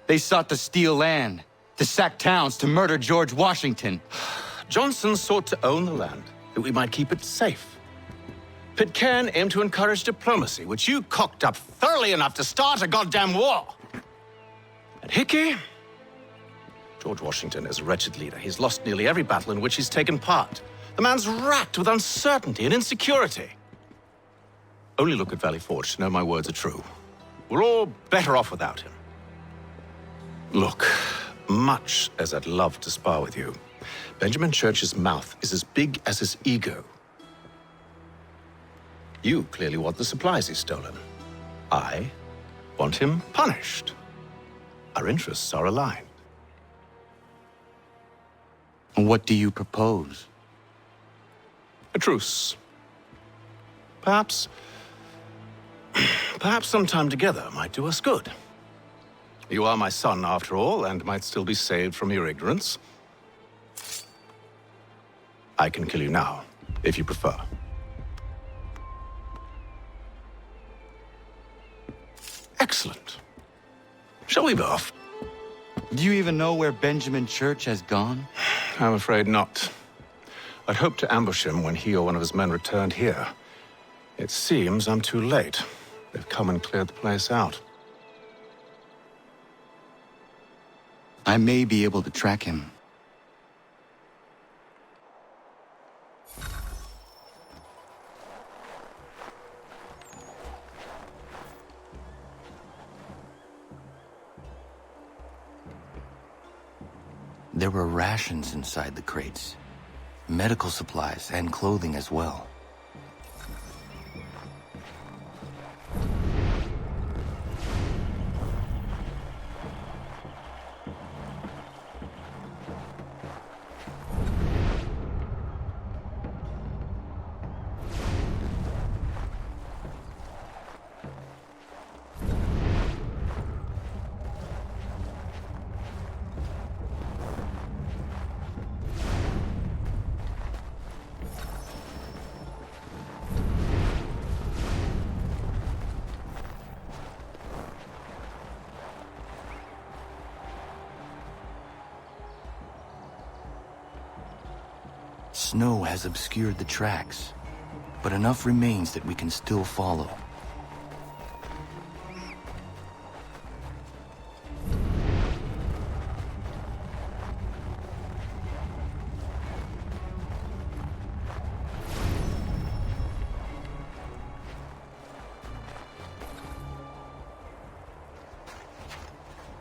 They sought to steal land, to sack towns, to murder George Washington. Johnson sought to own the land, that we might keep it safe. Pitcairn aimed to encourage diplomacy, which you cocked up thoroughly enough to start a goddamn war. And Hickey? George Washington is a wretched leader. He's lost nearly every battle in which he's taken part. The man's racked with uncertainty and insecurity. Only look at Valley Forge to know my words are true. We're all better off without him. Look, much as I'd love to spar with you, Benjamin Church's mouth is as big as his ego. You clearly want the supplies he's stolen. I want him punished. Our interests are aligned. What do you propose? A truce. Perhaps some time together might do us good. You are my son, after all, and might still be saved from your ignorance. I can kill you now, if you prefer. Excellent. Shall we be off? Do you even know where Benjamin Church has gone? I'm afraid not. I'd hoped to ambush him when he or one of his men returned here. It seems I'm too late. They've come and cleared the place out. I may be able to track him. There were rations inside the crates. Medical supplies and clothing as well. Snow has obscured the tracks, but enough remains that we can still follow.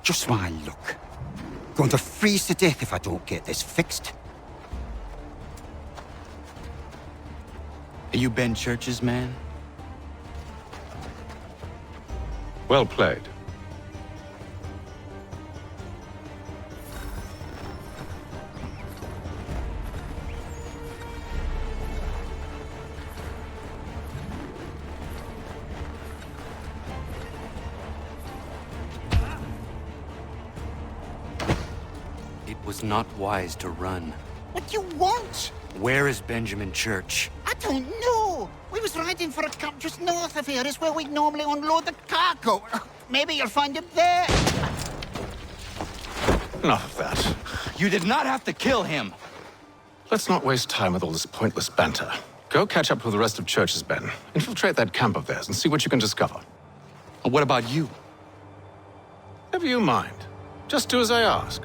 Just my luck. Going to freeze to death if I don't get this fixed. Are you Ben Church's man? Well played. It was not wise to run. What do you want? Where is Benjamin Church? I don't know. We was riding for a camp just north of here. Is where we'd normally unload the cargo. Maybe you'll find him there. Enough of that. You did not have to kill him! Let's not waste time with all this pointless banter. Go catch up with the rest of Church's men. Infiltrate that camp of theirs and see what you can discover. And what about you? Never you mind. Just do as I ask.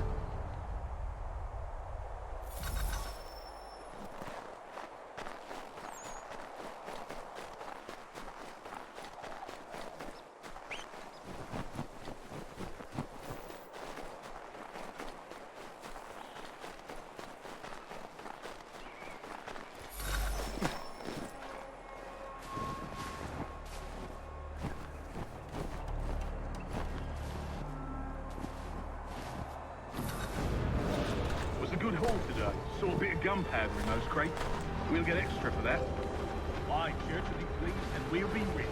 Good haul today. Saw a bit of gunpowder in those crates. We'll get extra for that. Aye, Church will be pleased and we'll be rich.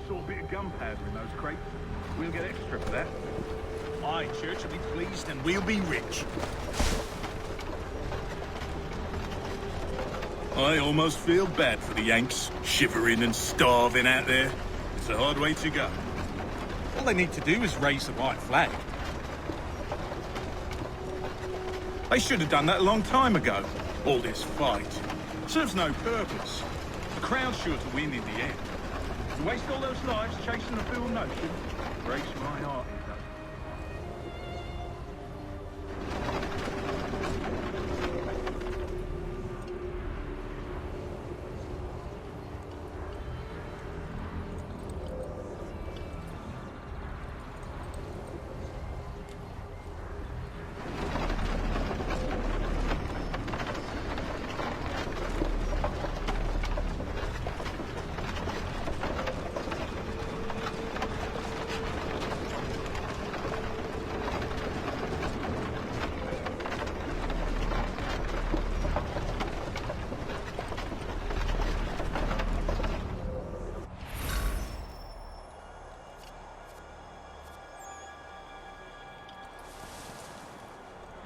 Saw a bit of gunpowder in those crates. We'll get extra for that. Aye, Church will be pleased and we'll be rich. I almost feel bad for the Yanks, shivering and starving out there. It's a hard way to go. All they need to do is raise the white flag. They should have done that a long time ago. All this fight. Serves no purpose. The crowd's sure to win in the end. You waste all those lives chasing a fool notion, breaks my heart, it does.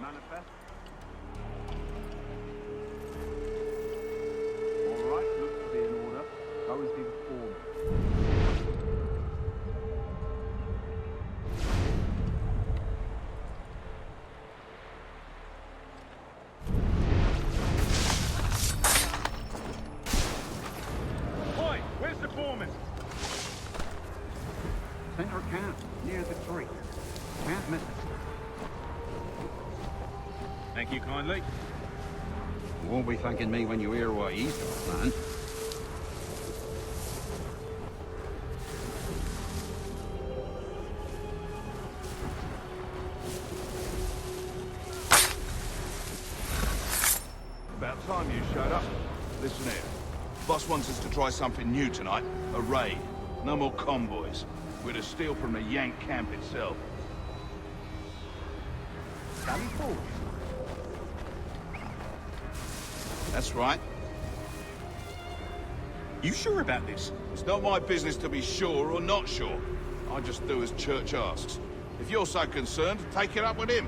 Manifest. All right, looks to be in order. Go and see the form. Boy, where's the foreman? Center camp, near the tree. Can't miss it. Thank you kindly. You won't be thanking me when you hear what he's got, man. About time you showed up. Listen here. Boss wants us to try something new tonight. A raid. No more convoys. We're to steal from the Yank camp itself. Sally forward. That's right. You sure about this? It's not my business to be sure or not sure. I just do as Church asks. If you're so concerned, take it up with him.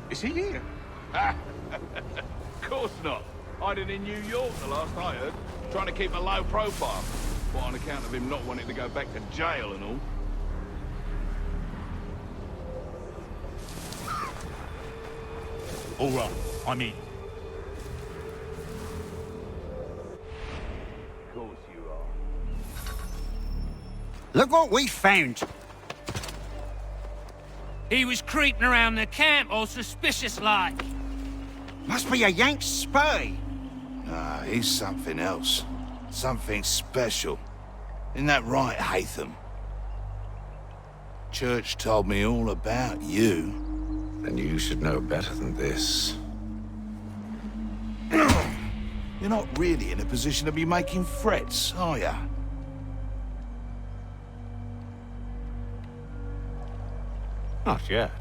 Is he here? Of course not. Hiding in New York, the last I heard. Trying to keep a low profile. What, on account of him not wanting to go back to jail and all? All right, I'm in. Of course you are. Look what we found. He was creeping around the camp all suspicious-like. Must be a Yank spy. Nah, he's something else. Something special. Isn't that right, Hatham? Church told me all about you. Then you should know better than this. You're not really in a position to be making threats, are ya? Not yet.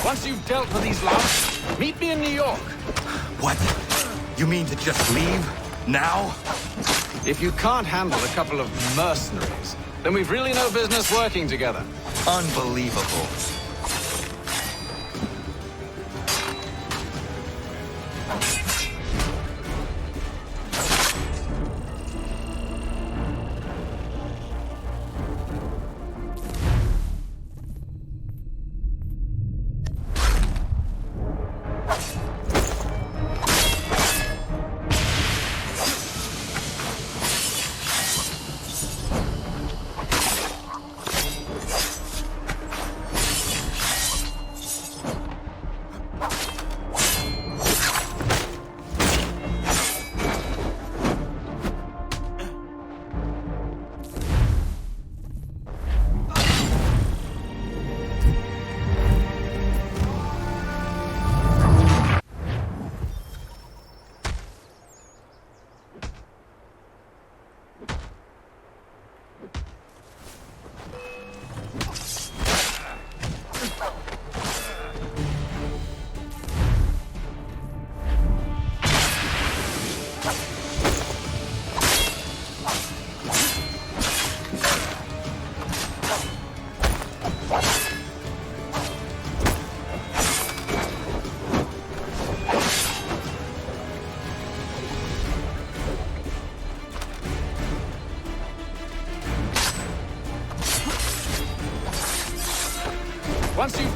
Once you've dealt with these louts, meet me in New York. What? You mean to just leave? Now? If you can't handle a couple of mercenaries, then we've really no business working together. Unbelievable.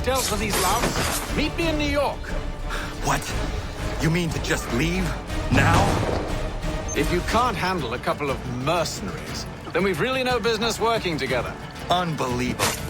you've dealt with these louts, meet me in New York. What? You mean to just leave? Now? If you can't handle a couple of mercenaries, then we've really no business working together. Unbelievable.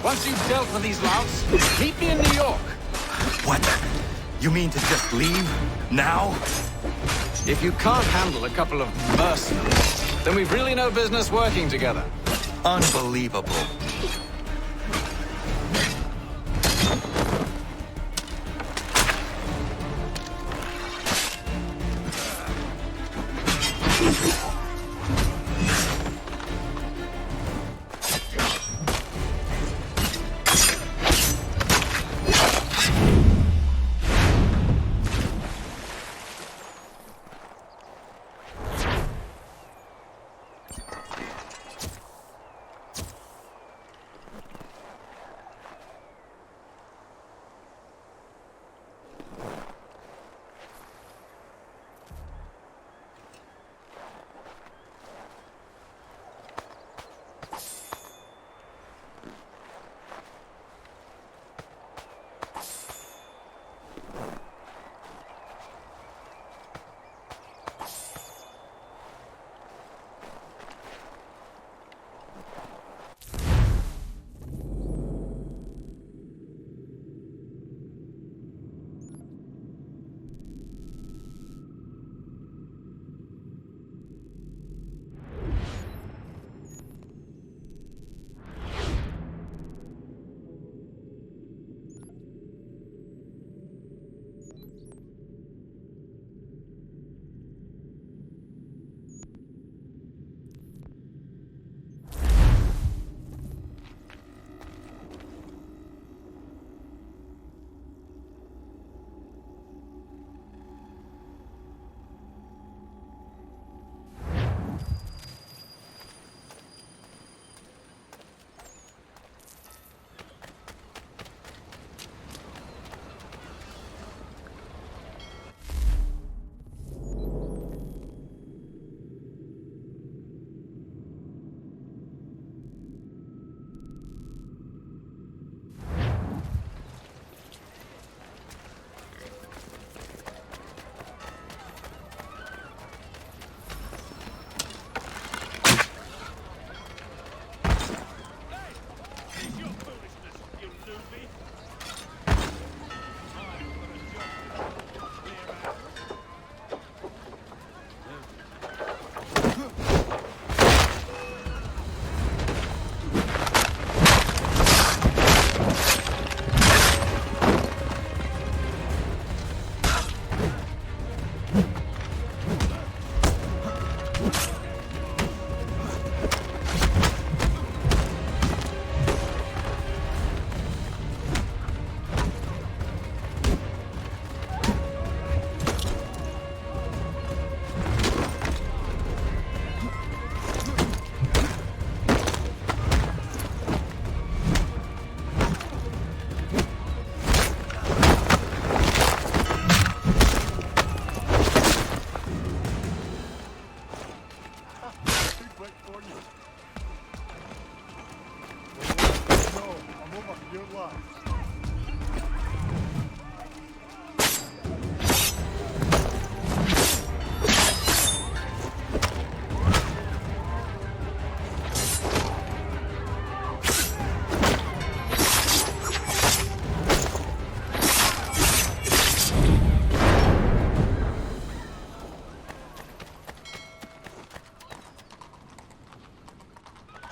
Once you've dealt with these louts, meet me in New York. What? You mean to just leave? Now? If you can't handle a couple of mercenaries, then we've really no business working together. Unbelievable.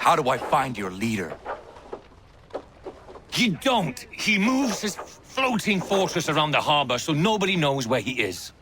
How do I find your leader? You don't. He moves his floating fortress around the harbor so nobody knows where he is.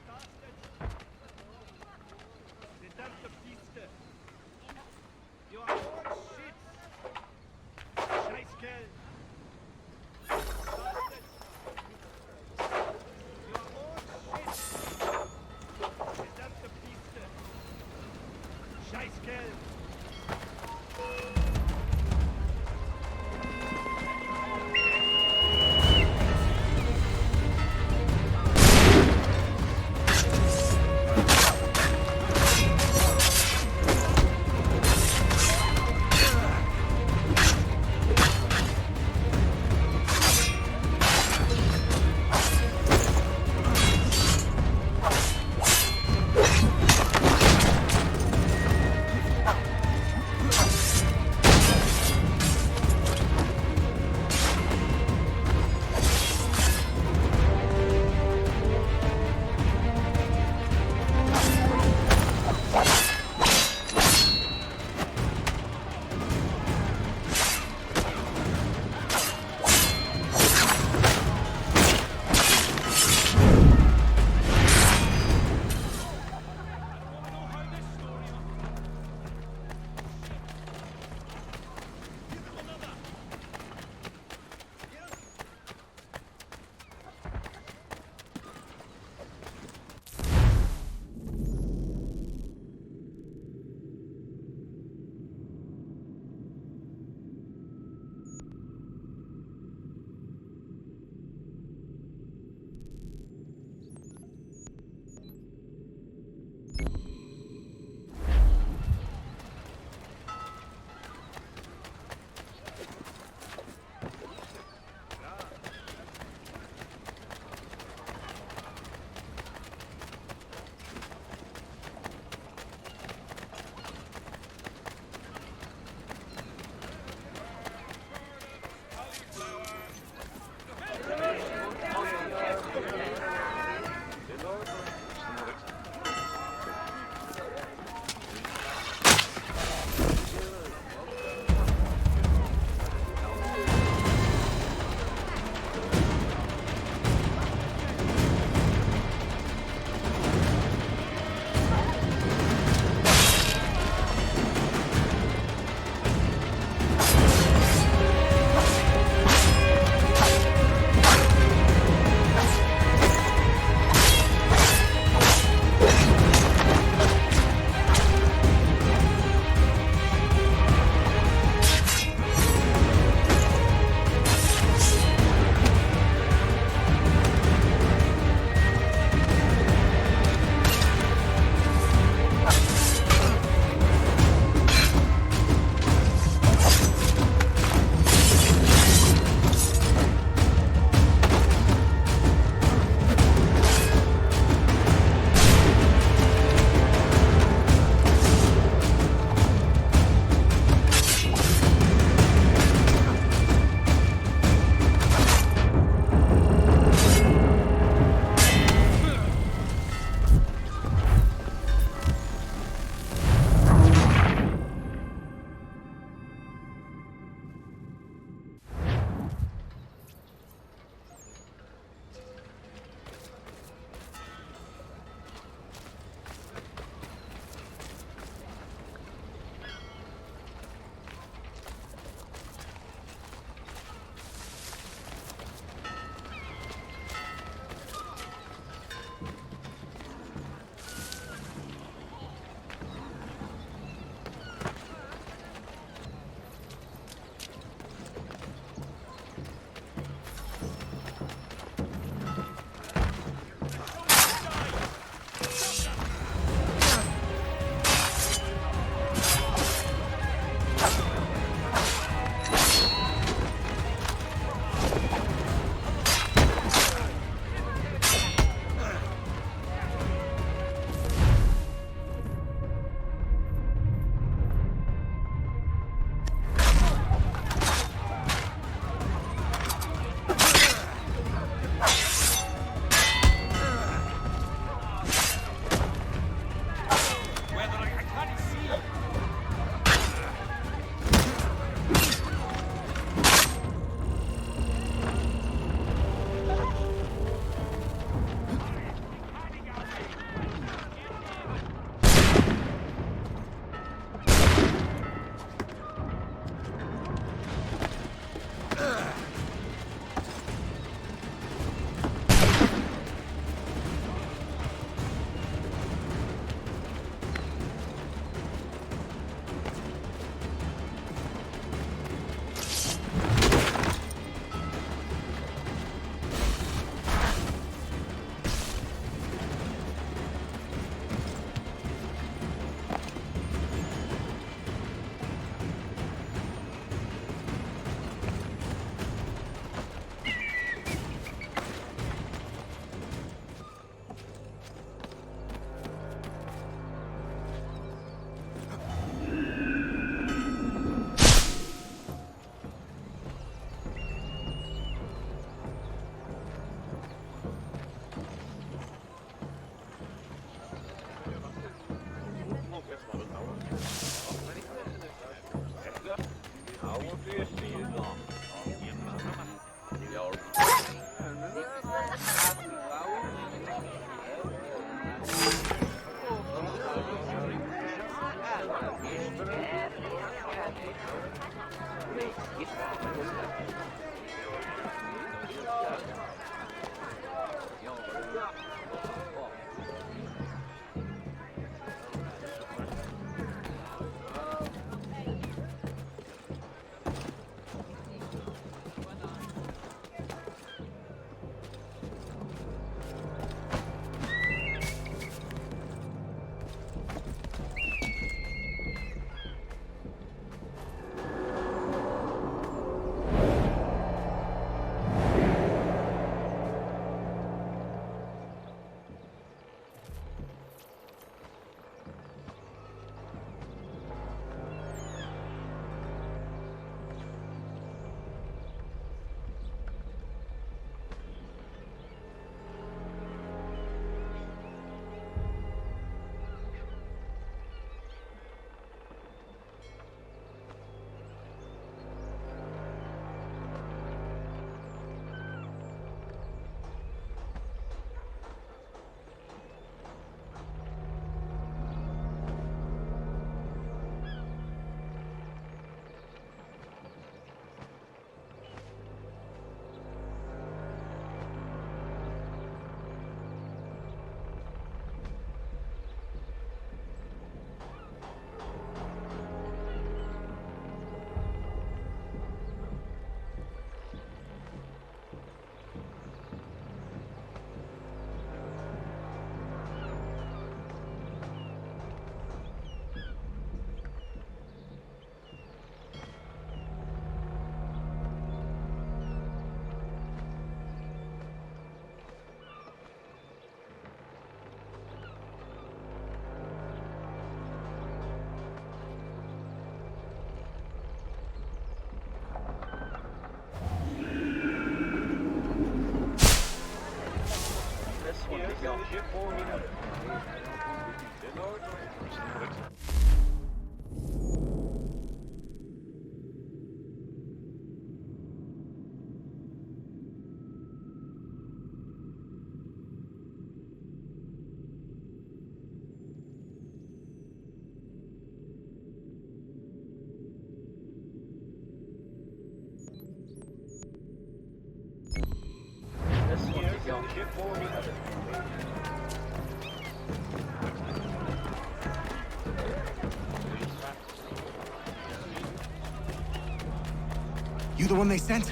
You the one they sent?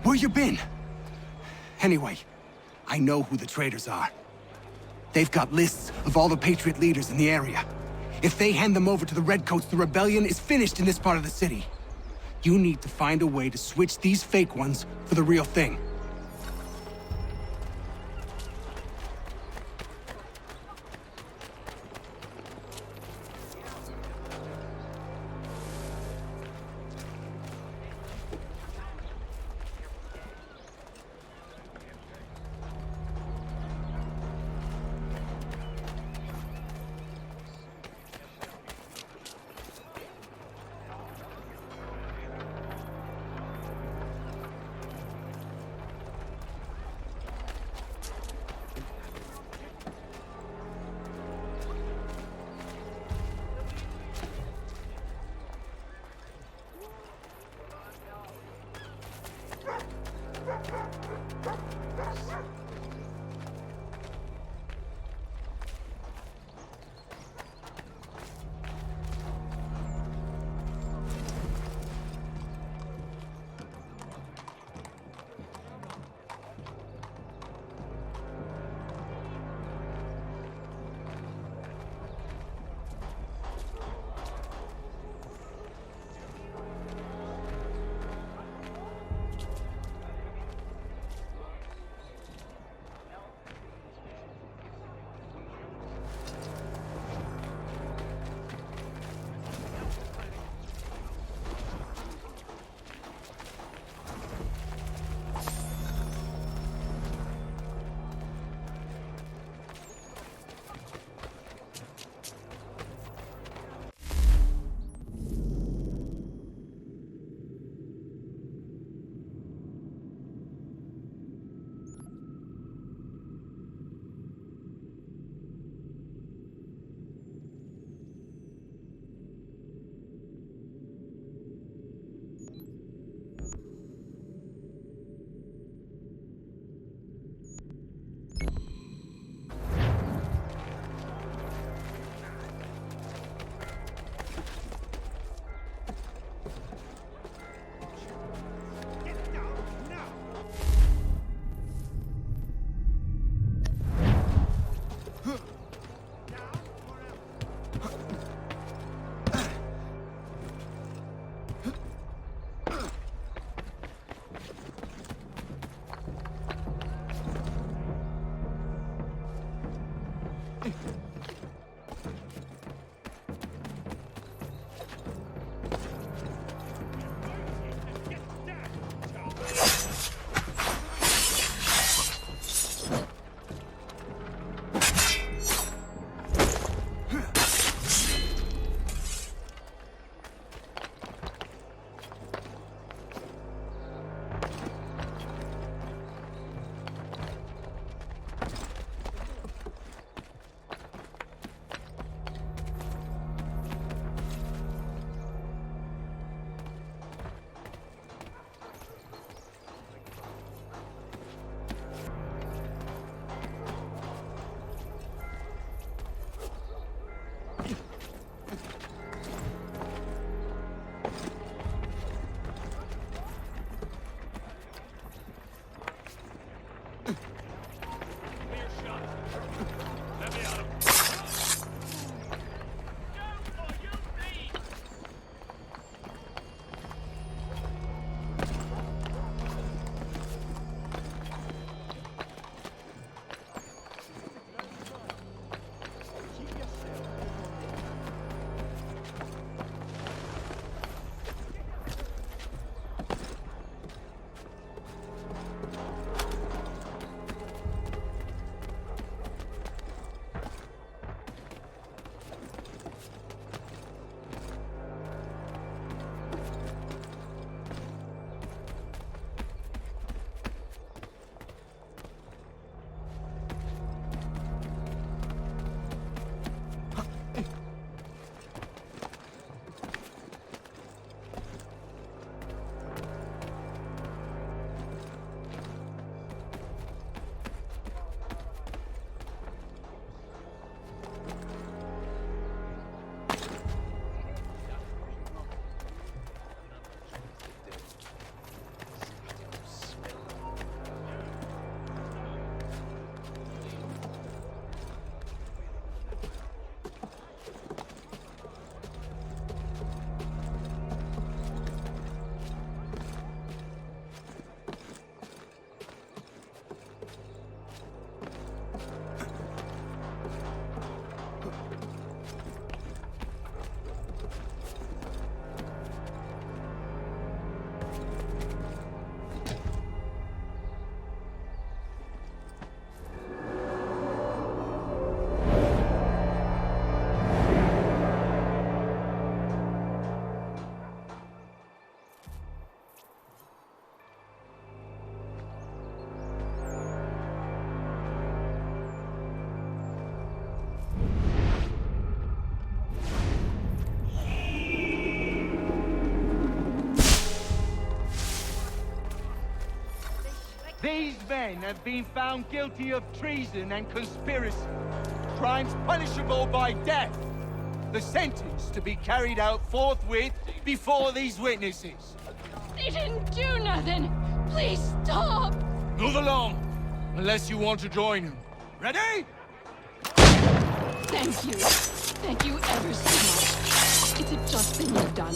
Where you been? Anyway, I know who the traitors are. They've got lists of all the Patriot leaders in the area. If they hand them over to the Redcoats, the rebellion is finished in this part of the city. You need to find a way to switch these fake ones for the real thing. These men have been found guilty of treason and conspiracy, crimes punishable by death. The sentence to be carried out forthwith before these witnesses. They didn't do nothing. Please stop. Move along, unless you want to join them. Ready? Thank you. Thank you ever so much. It's a just thing you've done.